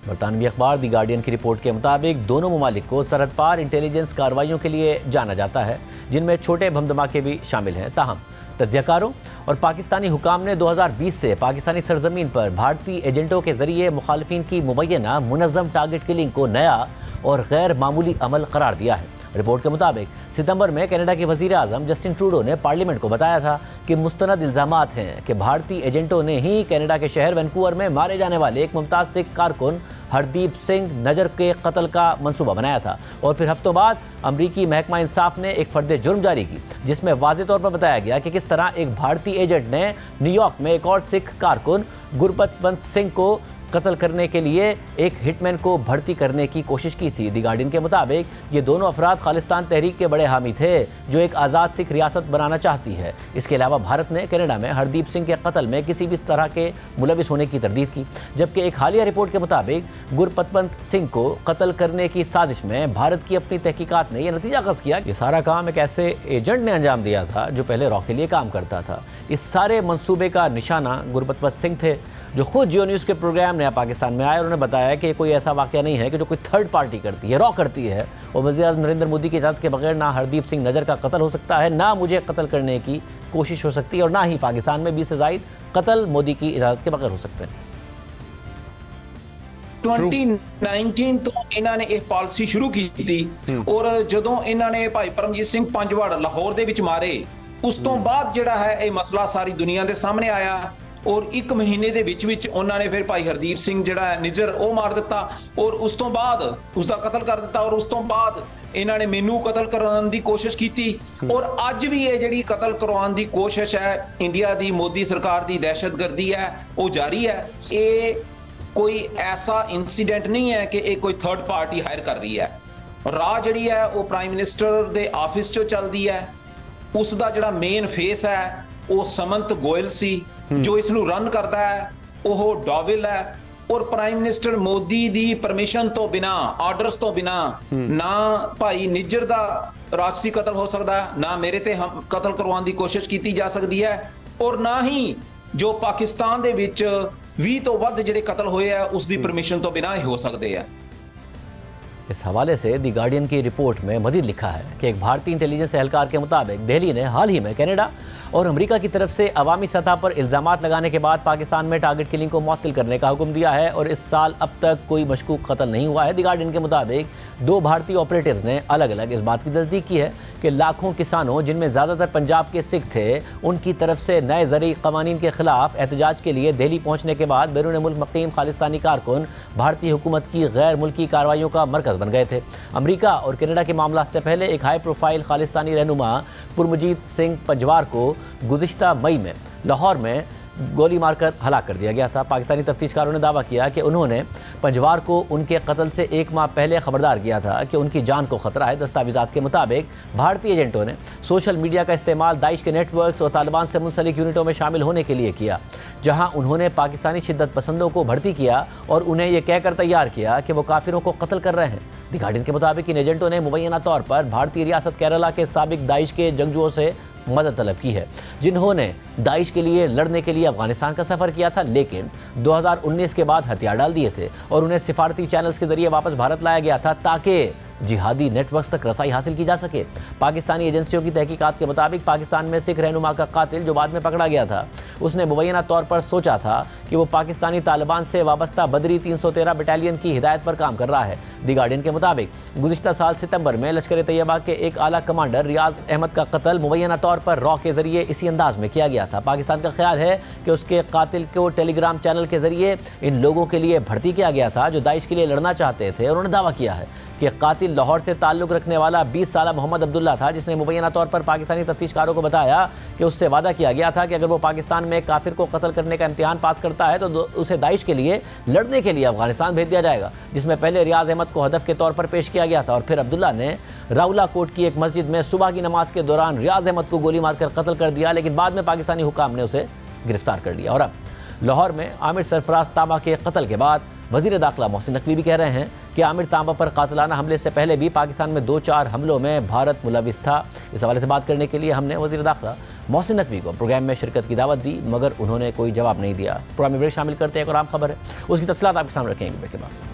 बरतानवी अखबार दी गार्डियन की रिपोर्ट के मुताबिक दोनों ममालिक को सरहद पार इंटेलिजेंस कार्रवाइयों के लिए जाना जाता है, जिनमें छोटे बम धमाके भी शामिल हैं। ताहम तज्जियाकारों और पाकिस्तानी हुकाम ने 2020 से पाकिस्तानी सरजमीन पर भारतीय एजेंटों के जरिए मुखालिफिन की मुबैना मुनज़्ज़म टारगेट किलिंग को नया और गैर मामूली अमल करार दिया है। रिपोर्ट के मुताबिक सितंबर में कनाडा के वज़ीर आज़म जस्टिन ट्रूडो ने पार्लियामेंट को बताया था कि मुस्तनद इल्ज़ामात हैं कि भारतीय एजेंटों ने ही कनाडा के शहर वैनकूवर में मारे जाने वाले एक मुमताज़ सिख कारकुन हरदीप सिंह नजर के कत्ल का मंसूबा बनाया था, और फिर हफ्तों बाद अमरीकी महकमा इंसाफ ने एक फर्द जुर्म जारी की जिसमें वाज़े तौर पर बताया गया कि किस तरह एक भारतीय एजेंट ने न्यूयॉर्क में एक और सिख कारकुन गुरबतवंत सिंह को कत्ल करने के लिए एक हिटमैन को भर्ती करने की कोशिश की थी। दी गार्डियन के मुताबिक ये दोनों अफराद खालिस्तान तहरीक के बड़े हामी थे जो एक आज़ाद सिख रियासत बनाना चाहती है। इसके अलावा भारत ने कनाडा में हरदीप सिंह के कत्ल में किसी भी तरह के मुलविस होने की तरदीद की, जबकि एक हालिया रिपोर्ट के मुताबिक गुरबतवंत सिंह को कत्ल करने की साजिश में भारत की अपनी तहकीकात ने यह नतीजा अखज़ किया कि सारा काम एक ऐसे एजेंट ने अंजाम दिया था जो पहले रॉ के लिए काम करता था। इस सारे मंसूबे का निशाना गुरबतवंत सिंह थे, जो खुद जियो न्यूज़ के प्रोग्राम नया पाकिस्तान में आए। उन्होंने बताया कि कोई ऐसा वाक़या नहीं है कि जो कोई थर्ड पार्टी करती है, रॉ करती है, और वज़ीर-ए-आज़म नरेंद्र मोदी की इजाज़त के बगैर ना हरदीप सिंह नजर का कत्ल हो सकता है, ना मुझे कत्ल करने की कोशिश हो सकती है, और ना ही पाकिस्तान में 20 से ज़ायद कत्ल मोदी की इजाज़त के बगैर हो सकते हैं। 2019 तो इन्होंने एक पॉलिसी शुरू की थी, और जदों इन्होंने भाई परमजीत सिंह पंजवाड़ लाहौर दे विच मारे, उस तो बाद जिहड़ा है ये मसला सारी दुनिया के सामने आया, और एक महीने दे विच विच उन्होंने फिर भाई हरदीप सिंह जिहड़ा है निजर वो मार दिता, और उस तो बाद उसका कत्ल कर दिता, और उस तो बाद इन्होंने मैनू कत्ल करवाने की कोशिश की, और अज भी ये जिहड़ी कत्ल करवाने की कोशिश है इंडिया की मोदी सरकार की दहशतगर्दी है वो जारी है। ये कोई ऐसा इंसीडेंट नहीं है कि एक कोई थर्ड पार्टी हायर कर रही है। राह जिहड़ी है वो प्राइम मिनिस्टर दे ऑफिस चो चलदी है, उसका जिहड़ा मेन फेस है वो समंत गोयल सी, जो इसनू रन करता है वो डॉविल है, और प्राइम मिनिस्टर मोदी दी परमिशन तो बिना, ऑर्डर्स तो बिना ना भाई निज्जर दा राजसी कत्ल हो सकता है, ना मेरे ते हम कत्ल करवाने की कोशिश की जा सकती है, और ना ही जो पाकिस्तान दे विच 20 तो वध जिहड़े कत्ल होए है उसकी परमिशन तो बिना ही हो सकते हैं। इस हवाले से दी गार्डियन की रिपोर्ट में मज़ीद लिखा है कि एक भारतीय इंटेलिजेंस एहलकार के मुताबिक दिल्ली ने हाल ही में कनाडा और अमेरिका की तरफ से अवामी सतह पर इल्ज़ामात लगाने के बाद पाकिस्तान में टारगेट किलिंग को मुअत्तल करने का हुक्म दिया है, और इस साल अब तक कोई मशकूक कत्ल नहीं हुआ है। दी गार्डियन के मुताबिक 2 भारतीय ऑपरेटिव्स ने अलग अलग इस बात की तस्दीक की है कि लाखों किसानों, जिनमें ज़्यादातर पंजाब के सिख थे, उनकी तरफ से नए ज़रई क़वानीन के खिलाफ एहतजाज के लिए दिल्ली पहुँचने के बाद बैरून मुल्क मुक़ीम खालिस्तानी कारकुन भारतीय हुकूमत की गैर मुल्की कार्रवाइयों का मरकज़ बन गए थे। अमेरिका और कनाडा के मामला से पहले एक हाई प्रोफाइल खालिस्तानी रहनुमा पुरमजीत सिंह पंजवार को गुज़िश्ता मई में लाहौर में गोली मारकर हलाक कर दिया गया था। पाकिस्तानी तफ्तीशकारों ने दावा किया कि उन्होंने पंजवार को उनके कत्ल से 1 माह पहले खबरदार किया था कि उनकी जान को खतरा है। दस्तावेज़ात के मुताबिक भारतीय एजेंटों ने सोशल मीडिया का इस्तेमाल दाइश के नेटवर्क्स और तालिबान से मुंसलिक यूनिटों में शामिल होने के लिए किया, जहां उन्होंने पाकिस्तानी शिद्दत पसंदों को भर्ती किया और उन्हें यह कहकर तैयार किया कि वो काफिरों को कत्ल कर रहे हैं। दी गार्डियन के मुताबिक इन एजेंटों ने मुबैना तौर पर भारतीय रियासत केरला के साबिक दाइश के जंगजुओं से मदद तलब की है, जिन्होंने दाइश के लिए लड़ने के लिए अफगानिस्तान का सफ़र किया था, लेकिन 2019 के बाद हथियार डाल दिए थे और उन्हें सिफारती चैनल्स के जरिए वापस भारत लाया गया था ताकि जिहादी नेटवर्क्स तक रसाई हासिल की जा सके। पाकिस्तानी एजेंसियों की तहकीकात के मुताबिक पाकिस्तान में सिख रहनुमा का कातिल, जो बाद में पकड़ा गया था, उसने मुबैना तौर पर सोचा था कि वो पाकिस्तानी तालिबान से वाबस्ता बदरी 313 बटालियन की हिदायत पर काम कर रहा है, दी गार्डियन के मुताबिक गुज़िश्ता साल सितंबर में लश्कर तैयबा के एक आला कमांडर रियाज अहमद का कत्ल मुबैना तौर पर रॉ के जरिए इसी अंदाज में किया गया था। पाकिस्तान का ख्याल है कि उसके कातिल को टेलीग्राम चैनल के जरिए इन लोगों के लिए भर्ती किया गया था जो दाइश के लिए लड़ना चाहते थे। उन्होंने दावा किया है कि कातिल लाहौर से ताल्लुक़ रखने वाला 20 साला मोहम्मद अब्दुल्ला था, जिसने मुबैना तौर पर पाकिस्तानी तफ्तीशकारों को बताया कि उससे वादा किया गया था कि अगर वो पाकिस्तान में काफिर को कत्ल करने का इम्तिहान पास करता है तो उसे दाइश के लिए लड़ने के लिए अफगानिस्तान भेज दिया जाएगा, जिसमें पहले रियाज अहमद को हदफ के तौर पर पेश किया गया था और फिर अब्दुल्ला ने राउला कोट की एक मस्जिद में सुबह की नमाज के दौरान रियाज अहमद को गोली मारकर कत्ल कर दिया, लेकिन बाद में पाकिस्तानी हुकाम ने उसे गिरफ्तार कर लिया। और अब लाहौर में आमिर सरफराज तांबा के कत्ल के बाद वज़ीर दाखिला मोहसिन नकवी भी कह रहे हैं कि आमिर तांबा पर कातिलाना हमले से पहले भी पाकिस्तान में 2-4 हमलों में भारत मुलविस था। इस हवाले से बात करने के लिए हमने वज़ीर दाखिला मोहसिन नकवी को प्रोग्राम में शिरकत की दावत दी, मगर उन्होंने कोई जवाब नहीं दिया। प्रोग्राम में ब्रेक शामिल करते हैं, एक और आम खबर है, उसकी तफसीलात आपके सामने रखेंगे ब्रेक के बाद।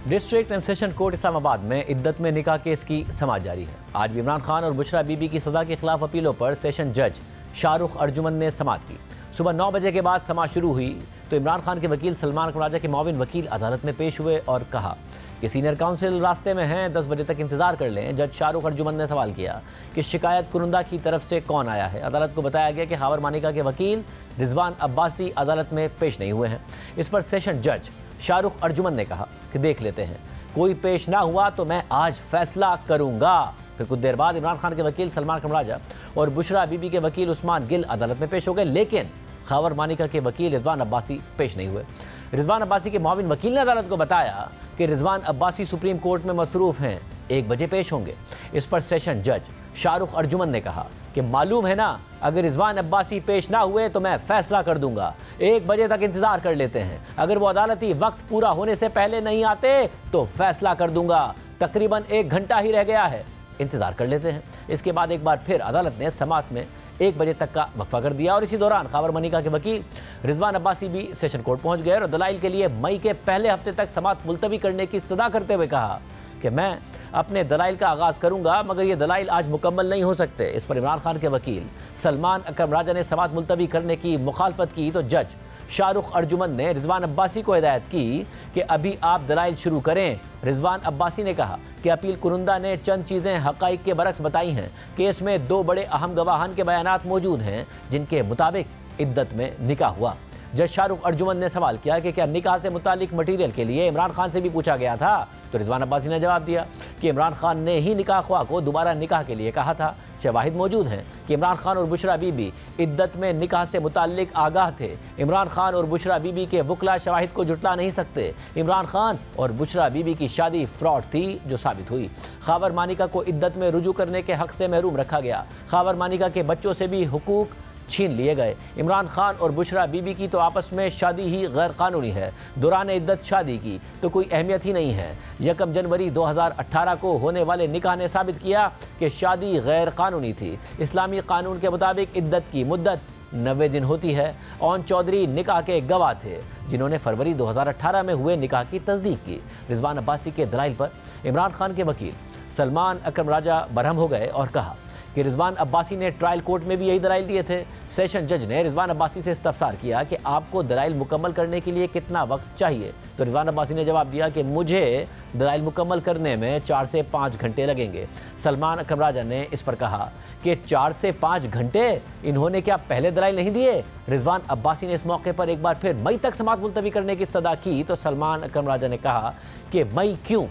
District and session court Islamabad में इद्दत में निकाह केस की समाअत जारी है। आज भी इमरान खान और बुशरा बीबी की सज़ा के खिलाफ अपीलों पर सेशन जज शाहरुख अर्जुमन ने समाअत की। सुबह 9 बजे के बाद समाअत शुरू हुई तो इमरान खान के वकील सलमान अकरम राजा के मुआविन वकील अदालत में पेश हुए और कहा कि सीनियर काउंसिल रास्ते में हैं, 10 बजे तक इंतजार कर लें। जज शाहरुख अर्जुमन ने सवाल किया कि शिकायत कुरुंदा की तरफ से कौन आया है। अदालत को बताया गया कि हावर मानिका के वकील रिजवान अब्बासी अदालत में पेश नहीं हुए हैं। इस पर सेशन जज शाहरुख अर्जुमन ने कहा कि देख लेते हैं, कोई पेश ना हुआ तो मैं आज फैसला करूंगा। फिर कुछ देर बाद इमरान खान के वकील सलमान अकरम राजा और बुशरा बीबी के वकील उस्मान गिल अदालत में पेश हो गए, लेकिन खावर मानिका के वकील रिजवान अब्बासी पेश नहीं हुए। रिजवान अब्बासी के मुआविन वकील ने अदालत को बताया कि रिजवान अब्बासी सुप्रीम कोर्ट में मसरूफ हैं, 1 बजे पेश होंगे। इस पर सेशन जज शाहरुख अर्जुमन ने कहा कि मालूम है ना, अगर रिजवान अब्बासी पेश ना हुए तो मैं फैसला कर दूंगा। 1 बजे तक इंतजार कर लेते हैं, अगर वो अदालती वक्त पूरा होने से पहले नहीं आते तो फैसला कर दूंगा। तकरीबन 1 घंटा ही रह गया है, इंतजार कर लेते हैं। इसके बाद एक बार फिर अदालत ने समाअत में 1 बजे तक का वक्फा कर दिया और इसी दौरान खावर मनिका के वकील रिजवान अब्बासी भी सेशन कोर्ट पहुंच गए और दलाइल के लिए मई के पहले हफ्ते तक समाअत मुलतवी करने की इस्तदा करते हुए कहा कि मैं अपने दलाइल का आगाज़ करूंगा, मगर ये दलाइल आज मुकम्मल नहीं हो सकते। इस पर इमरान खान के वकील सलमान अकरम राजा ने समाअत मुलतवी करने की मुखालफत की तो जज शाहरुख अर्जुमन ने रिजवान अब्बासी को हिदायत की कि अभी आप दलाइल शुरू करें। रिजवान अब्बासी ने कहा कि अपील कुरुंदा ने चंद चीज़ें हक़ाइक़ के बरक्स बताई हैं। केस में 2 बड़े अहम गवाहान के बयानात मौजूद हैं जिनके मुताबिक इद्दत में निकाह हुआ। जज शाहरुख अर्जुमन ने सवाल किया कि क्या निकाह से मुतालिक मटीरियल के लिए इमरान खान से भी पूछा गया था, तो रिजवान अब्बासी ने जवाब दिया कि इमरान खान ने ही निकाह ख्वाह को दोबारा निकाह के लिए कहा था। शवाहिद मौजूद हैं कि इमरान खान और बुशरा बीबी इद्दत में निकाह से मुताल्लिक आगाह थे। इमरान खान और बुशरा बीबी के वकला शवाहिद को जुटला नहीं सकते। इमरान खान और बुशरा बीबी की शादी फ्रॉड थी जो साबित हुई। खावर मानिका को इद्दत में रुजू करने के हक से महरूम रखा गया। खावर मानिका के बच्चों से भी हुकूक छीन लिए गए। इमरान खान और बुशरा बीबी की तो आपस में शादी ही गैर कानूनी है। दौरान इद्दत शादी की तो कोई अहमियत ही नहीं है। 1 जनवरी 2018 को होने वाले निकाह ने साबित किया कि शादी गैर कानूनी थी। इस्लामी कानून के मुताबिक इद्दत की मुद्दत 90 दिन होती है। ओन चौधरी निकाह के गवाह थे जिन्होंने फरवरी 2018 में हुए निकाह की तस्दीक की। रिजवान अब्बासी के दलाइल पर इमरान खान के वकील सलमान अकरम राजा बरहम हो गए और कहा कि रिजवान अब्बासी ने ट्रायल कोर्ट में भी यही दलाइल दिए थे। सेशन जज ने रिजवान अब्बासी से इस्तफसार किया कि आपको दलाइल मुकम्मल करने के लिए कितना वक्त चाहिए, तो रिजवान अब्बासी ने जवाब दिया कि मुझे दलाइल मुकम्मल करने में 4 से 5 घंटे लगेंगे। सलमान अकरम राजा ने इस पर कहा कि 4 से 5 घंटे, इन्होंने क्या पहले दलाइल नहीं दिए? रिजवान अब्बासी ने इस मौके पर एक बार फिर मई तक समाअत मुलतवी करने की इस्तदा की तो सलमान अकरम राजा ने कहा कि मई क्यों,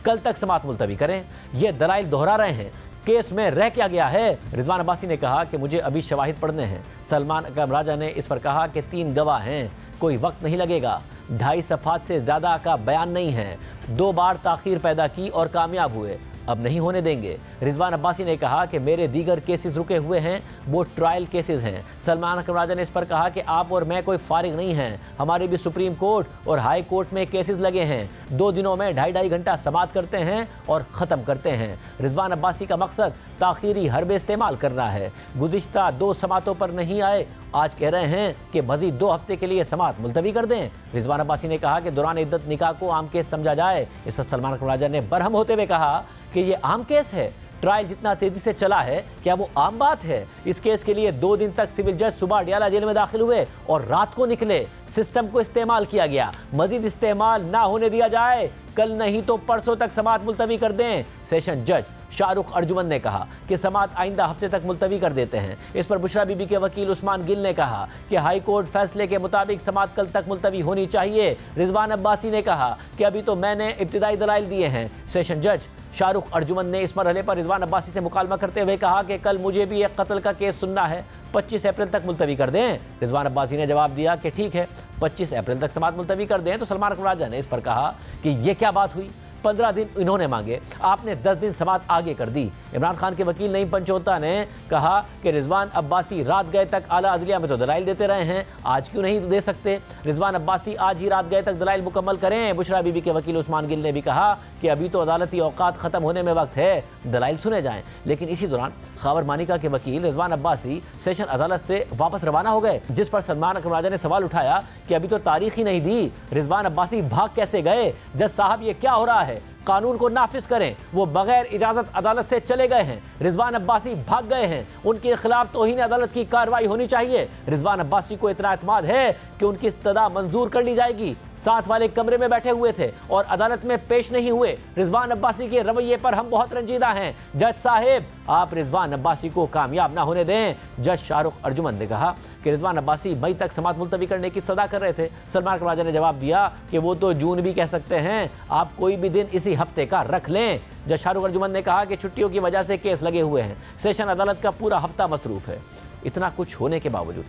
कल तक समाअत मुलतवी करें, ये दलाइल दोहरा रहे हैं, केस में रह क्या गया है? रिजवान अब्बासी ने कहा कि मुझे अभी शवाहिद पढ़ने हैं। सलमान अकरम राजा ने इस पर कहा कि 3 गवाह हैं, कोई वक्त नहीं लगेगा, 2.5 सफ़हात से ज़्यादा का बयान नहीं है। 2 बार ताख़ीर पैदा की और कामयाब हुए, अब नहीं होने देंगे। रिजवान अब्बासी ने कहा कि मेरे दीगर केसेस रुके हुए हैं, वो ट्रायल केसेस हैं। सलमान अकरम राजा ने इस पर कहा कि आप और मैं कोई फारिग नहीं हैं, हमारे भी सुप्रीम कोर्ट और हाई कोर्ट में केसेस लगे हैं। 2 दिनों में 2.5 घंटा समाअत करते हैं और ख़त्म करते हैं। रिजवान अब्बासी का मकसद ताख़ीरी हरबे इस्तेमाल करना है। गुज़िश्ता 2 समाअतों पर नहीं आए, आज कह रहे हैं कि मज़ीद 2 हफ्ते के लिए समाअत मुलतवी कर दें। रिजवान अब्बासी ने कहा कि दौरान इद्दत निकाह को आम केस समझा जाए। इस पर सलमान अकरम राजा ने बरहम होते हुए कहा कि ये आम केस है, ट्रायल जितना तेजी से चला है, क्या वो आम बात है? इस केस के लिए 2 दिन तक सिविल जज सुबह अडयाला जेल में दाखिल हुए और रात को निकले। सिस्टम को इस्तेमाल किया गया, मजीद इस्तेमाल ना होने दिया जाए। कल नहीं तो परसों तक समाअत मुलतवी कर दें। सेशन जज शाहरुख अर्जुमन ने कहा कि समाअत आइंदा हफ्ते तक मुलतवी कर देते हैं। इस पर बुशरा बीबी के वकील उस्मान गिल ने कहा कि हाई कोर्ट फैसले के मुताबिक समाअत कल तक मुलतवी होनी चाहिए। रिजवान अब्बासी ने कहा कि अभी तो मैंने इब्तिदाई दलाइल दिए हैं। सेशन जज शाहरुख अर्जुमन ने इस मरहले पर रिजवान अब्बासी से मुकालमा करते हुए कहा कि कल मुझे भी एक कत्ल का केस सुनना है, 25 अप्रैल तक मुलतवी कर दें। रिजवान अब्बासी ने जवाब दिया कि ठीक है, 25 अप्रैल तक समाअत मुलतवी कर दें। तो सलमान अकबर राजा ने इस पर कहा कि ये क्या बात हुई, 15 दिन इन्होंने मांगे, आपने 10 दिन समाअत आगे कर दी। इमरान खान के वकील नईम पंचोता ने कहा कि रिजवान अब्बासी रात गए तक आला अदलिया में तो दलाइल देते रहे हैं, आज क्यों नहीं दे सकते? रिजवान अब्बासी आज ही रात गए तक दलाइल मुकम्मल करें। बुशरा बीबी के वकील उस्मान गिल ने भी कहा कि अभी तो अदालती औकात खत्म होने में वक्त है, दलाइल सुने जाएं। लेकिन इसी दौरान खैबर मानिका के वकील रिजवान अब्बासी सेशन अदालत से वापस रवाना हो गए, जिस पर सलमान अकबर राजा ने सवाल उठाया कि अभी तो तारीख ही नहीं दी, रिजवान अब्बासी भाग कैसे गए? जज साहब, ये क्या हो रहा है? कानून को नाफिज करें। वो बगैर इजाजत अदालत से चले गए हैं, रिजवान अब्बासी भाग गए हैं, उनके खिलाफ तौहीन अदालत की कार्रवाई होनी चाहिए। रिजवान अब्बासी को इतना एतमाद है कि उनकी इस्तदा मंजूर कर ली जाएगी। साथ वाले कमरे में बैठे हुए थे और अदालत में पेश नहीं हुए। रिजवान अब्बासी के रवैये पर हम बहुत रंजीदा हैं। जज साहिब, आप रिजवान अब्बासी को कामयाब ना होने दें। जज शाहरुख अर्जुमन ने कहा कि रिजवान अब्बासी मई तक समाअत मुलतवी करने की सदा कर रहे थे। सलमान अकबर राजा ने जवाब दिया कि वो तो जून भी कह सकते हैं, आप कोई भी दिन इसी हफ्ते का रख लें। जज शाहरुख अर्जुमन ने कहा कि छुट्टियों की वजह से केस लगे हुए हैं, सेशन अदालत का पूरा हफ्ता मसरूफ है। इतना कुछ होने के बावजूद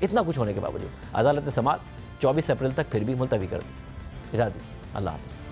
अदालत ने समाअत 24 अप्रैल तक फिर भी मुलतवी कर दी। इजाज़त, अल्लाह हाफ़िज़।